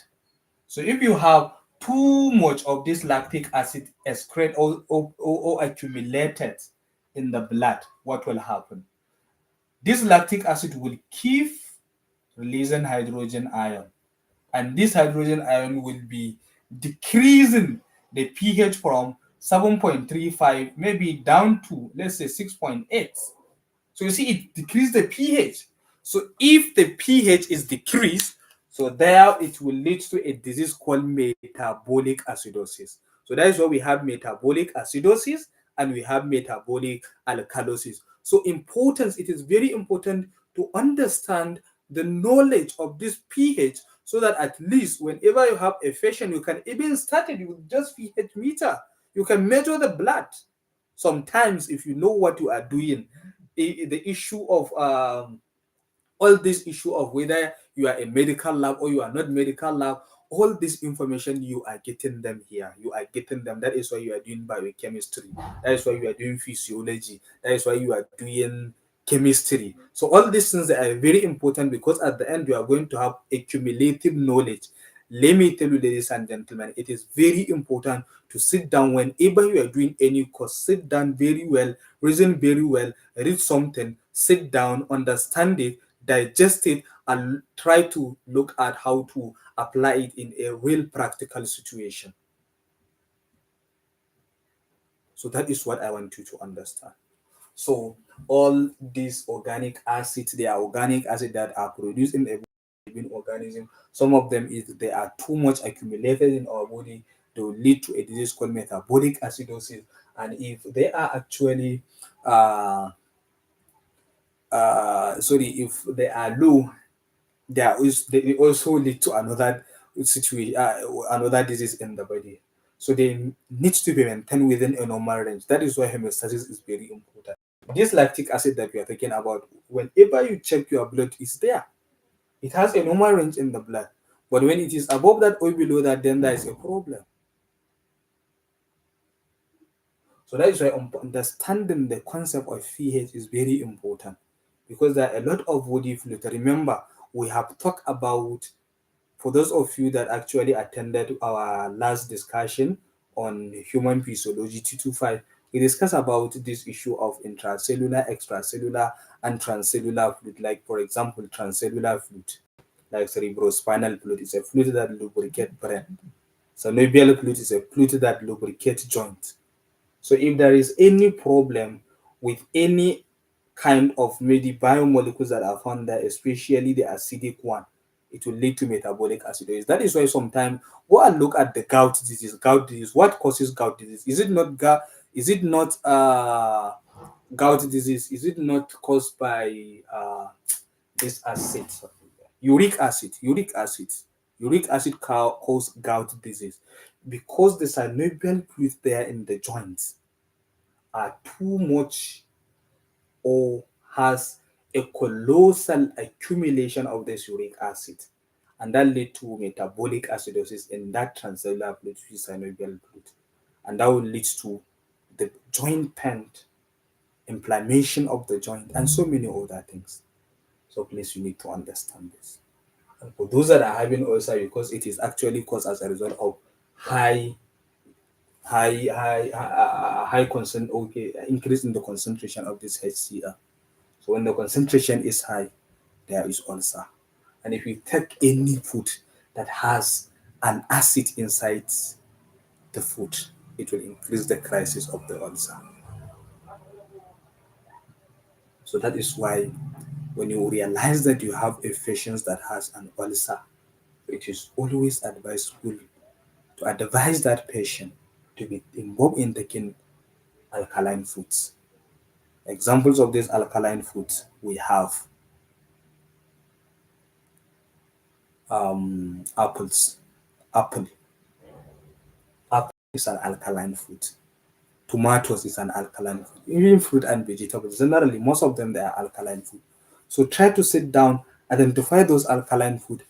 So if you have too much of this lactic acid excreted or accumulated in the blood, what will happen? This lactic acid will keep releasing hydrogen ion, and this hydrogen ion will be decreasing the pH from 7.35 maybe down to, let's say, 6.8. So you see, it decreased the pH. So if the pH is decreased, so there it will lead to a disease called metabolic acidosis. So that is why we have metabolic acidosis and we have metabolic alkalosis. So importance, it is very important to understand the knowledge of this pH, so that at least whenever you have a patient, you can even start it with just pH meter. You can measure the blood. Sometimes if you know what you are doing, the issue of all this issue of whether you are a medical lab or you are not medical lab, all this information you are getting them here. You are getting them. That is why you are doing biochemistry. That is why you are doing physiology. That is why you are doing chemistry. So all these things are very important, because at the end you are going to have accumulative knowledge. Let me tell you, ladies and gentlemen, it is very important to sit down whenever you are doing any course. Sit down very well, reason very well, read something, sit down, understand it, digest it, and try to look at how to apply it in a real practical situation. So that is what I want you to understand. So all these organic acids, they are organic acids that are produced in a living organism. Some of them, if they are too much accumulated in our body, they will lead to a disease called metabolic acidosis. And if they are actually if they are low, they also lead to another situation, another disease in the body. So they need to be maintained within a normal range. That is why homeostasis is very important. This lactic acid that we are talking about, whenever you check your blood, is there. It has a normal range in the blood. But when it is above that or below that, then there is a problem. So that is why understanding the concept of pH is very important, because there are a lot of body fluid. Remember, we have talked about, for those of you that actually attended our last discussion on human physiology 225, we discussed about this issue of intracellular, extracellular, and transcellular fluid. Like, for example, transcellular fluid, like cerebrospinal fluid, is a fluid that lubricates brain. Synovial fluid is a fluid that lubricates joints. So if there is any problem with any kind of maybe biomolecules that are found there, especially the acidic one, it will lead to metabolic acidosis. That is why sometimes go and look at the gout disease. Gout disease. What causes gout disease? Is it not gout disease? Is it not caused by this acid? Uric acid. Uric acid. Uric acid causes gout disease because the synovial fluid there in the joints are too much, or has a colossal accumulation of this uric acid, and that lead to metabolic acidosis in that transcellular fluid, which is synovial fluid, and that will lead to the joint pain, inflammation of the joint, and so many other things. So please, you need to understand this. And for those that are having ulcer, because it is actually caused as a result of high increase in the concentration of this HCl. So when the concentration is high, there is ulcer. And if you take any food that has an acid inside the food, it will increase the crisis of the ulcer. So that is why when you realize that you have a patient that has an ulcer, it is always advisable to advise that patient to be involved in taking alkaline foods. Examples of these alkaline foods, we have apples. Apple. Apple is an alkaline food. Tomatoes is an alkaline food. Even fruit and vegetables, generally, most of them, they are alkaline food. So try to sit down, identify those alkaline food,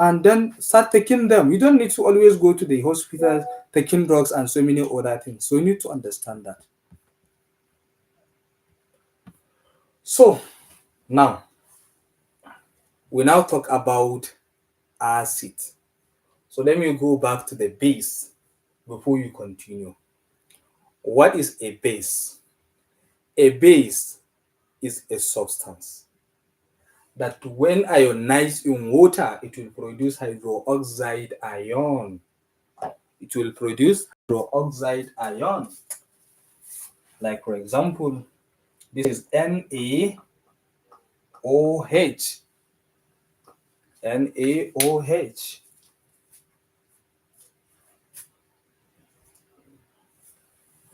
and then start taking them. You don't need to always go to the hospital, taking drugs and so many other things. So you need to understand that. So now, we now talk about acid. So let me go back to the base before you continue. What is a base? A base is a substance that when ionized in water, it will produce hydroxide ion. It will produce hydroxide ion. Like for example, this is NaOH. NaOH.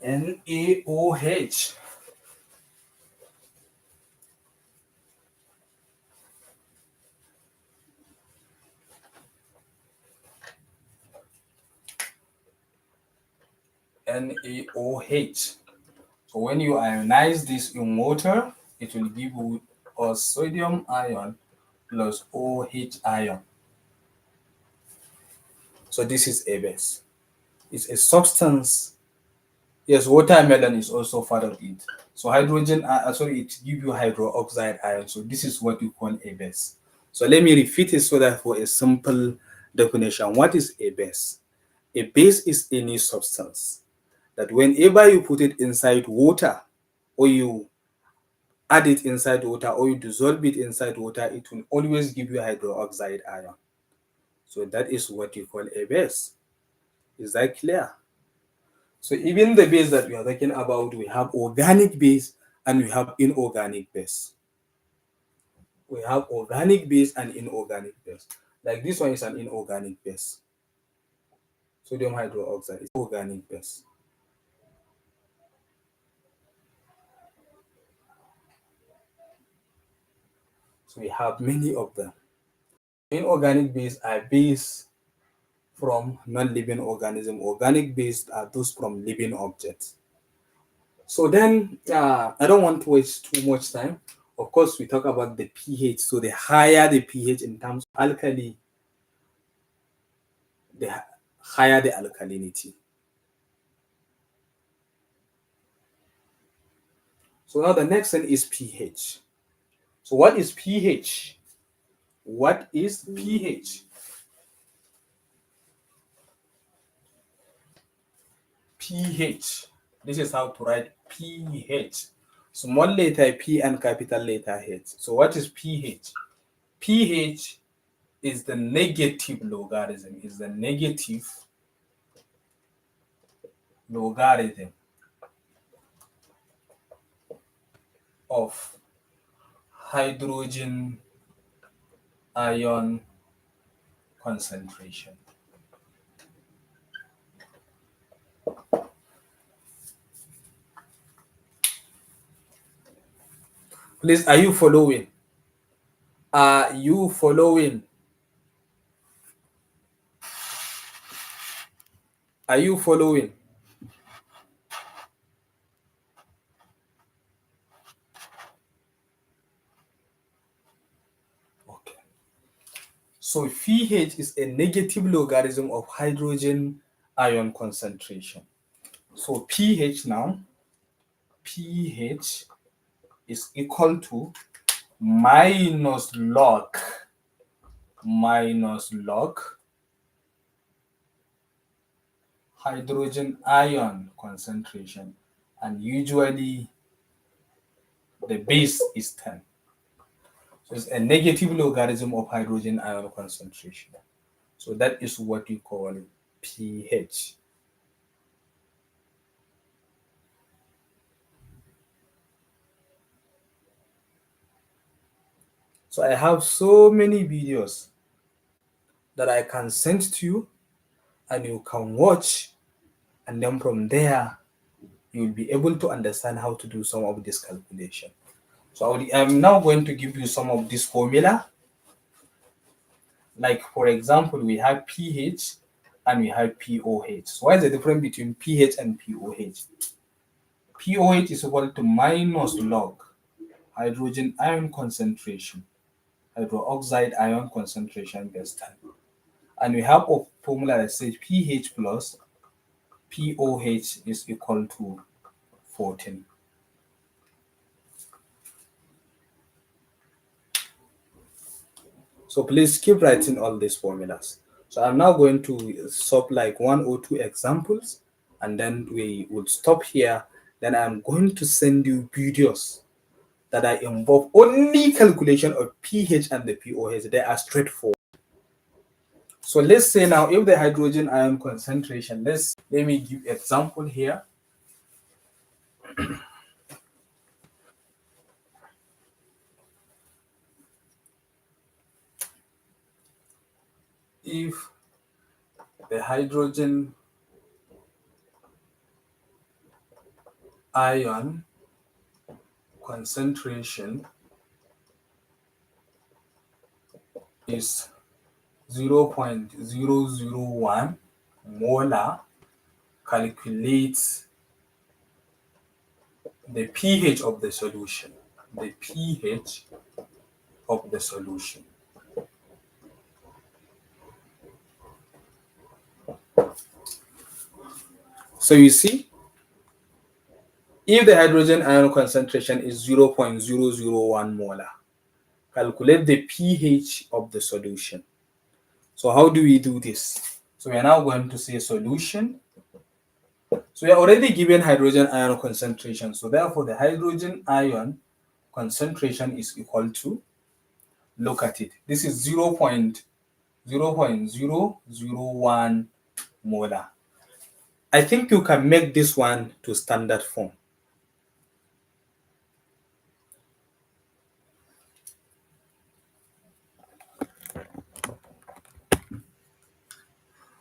NaOH. NaOH. So when you ionize this in water, it will give you a sodium ion plus OH ion. So this is a base. It's a substance. Yes, watermelon is also part of it. So hydrogen, sorry, it gives you hydroxide ion. So this is what you call a base. So let me repeat it so that for a simple definition, what is a base? A base is any substance that whenever you put it inside water, or you add it inside water, or you dissolve it inside water, it will always give you hydroxide ion. So that is what you call a base. Is that clear? So even the base that we are talking about, we have organic base and we have inorganic base. We have organic base and inorganic base. Like this one is an inorganic base. Sodium hydroxide is organic base. So we have many of them. Inorganic base are based from non-living organism. Organic base are those from living objects. So then, I don't want to waste too much time. Of course, we talk about the pH. So the higher the pH in terms of alkali, the higher the alkalinity. So now the next thing is pH. So what is pH? What is pH? pH. This is how to write pH. Small letter P and capital letter H. So what is pH? pH is the negative logarithm. Is the negative logarithm of hydrogen ion concentration. Please, are you following? Are you following? Are you following? Okay. So pH is a negative logarithm of hydrogen ion concentration. So pH now, pH is equal to minus log hydrogen ion concentration, and usually the base is 10. So it's a negative logarithm of hydrogen ion concentration. So that is what you call pH. So I have so many videos that I can send to you and you can watch, and then from there you will be able to understand how to do some of this calculation. So I'm now going to give you some of this formula. Like for example, we have pH and we have POH. So what is the difference between pH and POH? POH is equal to minus log hydrogen ion concentration, hydroxide ion concentration base 10. And we have a formula that says pH plus POH is equal to 14. So please keep writing all these formulas. So I'm now going to solve like 1 or 2 examples, and then we will stop here. Then I'm going to send you videos that are involve only calculation of pH and the POH. They are straightforward. So let's say now if the hydrogen ion concentration, let me give example here. If the hydrogen ion concentration is 0.001 molar, calculate the pH of the solution. The pH of the solution. So you see, if the hydrogen ion concentration is 0.001 molar, calculate the pH of the solution. So how do we do this? So we are now going to say solution. So we are already given hydrogen ion concentration. So therefore the hydrogen ion concentration is equal to, look at it. This is 0.001 molar. I think you can make this one to standard form.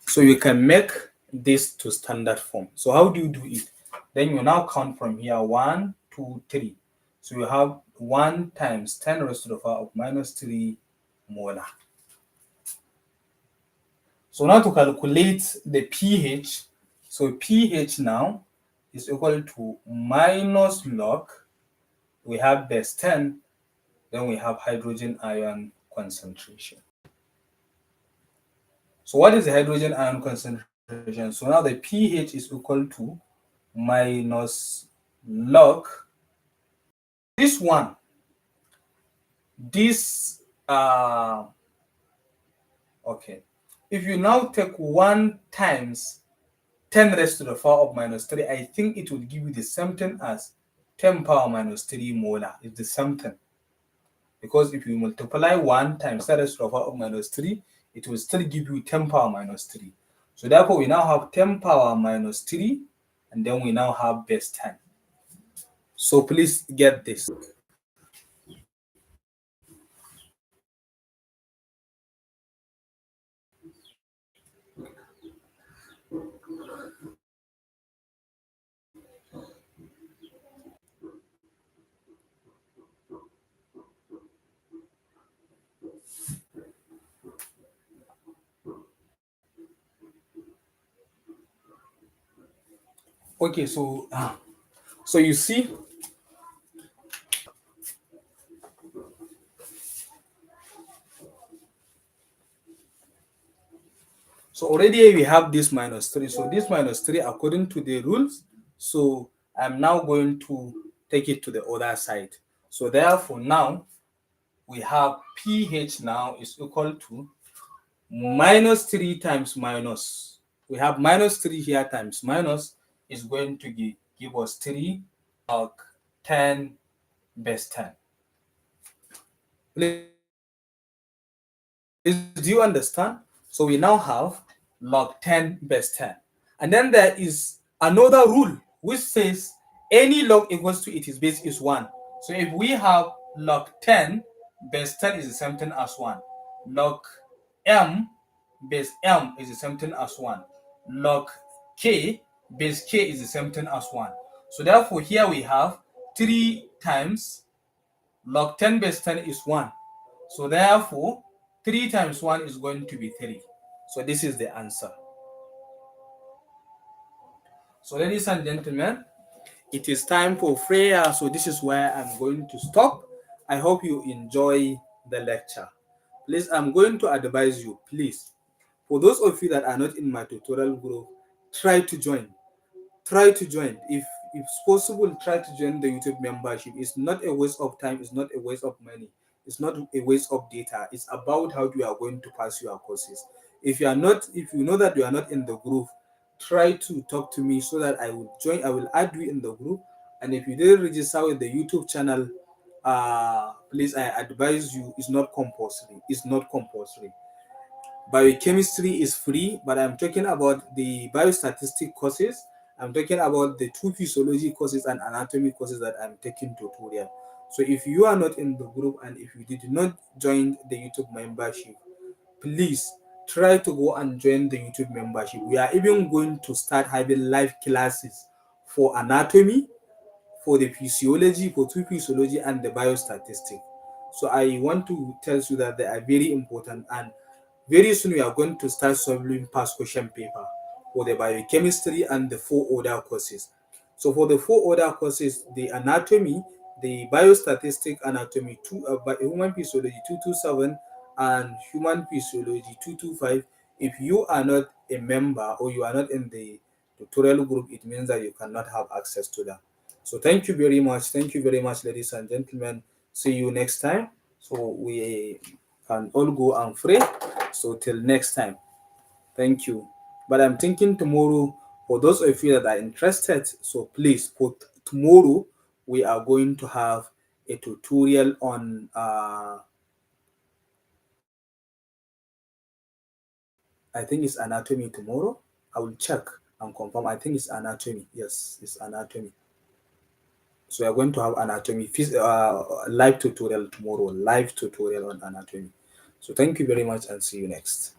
So you can make this to standard form. So how do you do it? Then you now count from here 1, 2, 3. So you have 1 times 10 raised to the power of minus 3 molar. So now to calculate the pH, so pH now is equal to minus log, we have base 10, then we have hydrogen ion concentration. So what is the hydrogen ion concentration? So now the pH is equal to minus log this one. This okay. If you now take 1 times 10 raised to the power of minus 3, I think it will give you the same thing as 10 power minus 3 molar. It's the same thing. Because if you multiply 1 times 10 raised to the power of minus 3, it will still give you 10 power minus 3. So therefore, we now have 10 power minus 3, and then we now have base 10. So please get this. Okay, so you see, so already we have this minus 3. So this minus 3 according to the rules. So I'm now going to take it to the other side. So therefore now we have pH now is equal to minus 3 times minus. We have minus 3 here times minus is going to give us 3 log 10 base 10. Please, do you understand? So we now have log 10 base 10. And then there is another rule which says any log equals to its base is 1. So if we have log 10 base 10 is the same thing as 1. Log m base m is the same thing as 1. Log k base k is the same thing as 1. So therefore here we have 3 times log 10 base 10 is 1. So therefore 3 times 1 is going to be 3. So this is the answer. So ladies and gentlemen, it is time for prayer. So this is where I'm going to stop. I hope you enjoy the lecture. Please, I'm going to advise you, please, for those of you that are not in my tutorial group, try to join. Try to join. If it's possible, try to join the YouTube membership. It's not a waste of time. It's not a waste of money. It's not a waste of data. It's about how you are going to pass your courses. If you know that you are not in the group, try to talk to me so that I will join. I will add you in the group. And if you didn't register with the YouTube channel, please, I advise you, it's not compulsory. It's not compulsory. Biochemistry is free, but I'm talking about the biostatistic courses. I'm talking about the two physiology courses and anatomy courses that I'm taking tutorial. So if you are not in the group and if you did not join the YouTube membership, please try to go and join the YouTube membership. We are even going to start having live classes for anatomy, for the physiology, for two physiology and the biostatistic. So I want to tell you that they are very important, and very soon we are going to start solving past question paper for the biochemistry and the four other courses. So for the four other courses, the anatomy, the biostatistic anatomy, human physiology 227 and human physiology 225, if you are not a member or you are not in the tutorial group, it means that you cannot have access to that. So thank you very much. Thank you very much, ladies and gentlemen. See you next time. So we can all go and pray. So till next time. Thank you. But I'm thinking tomorrow, for those of you that are interested, so please put tomorrow we are going to have a tutorial on I think it's anatomy tomorrow. I will check and confirm. I think it's anatomy. Yes, it's anatomy. So we are going to have anatomy live tutorial tomorrow, live tutorial on anatomy. So thank you very much and see you next.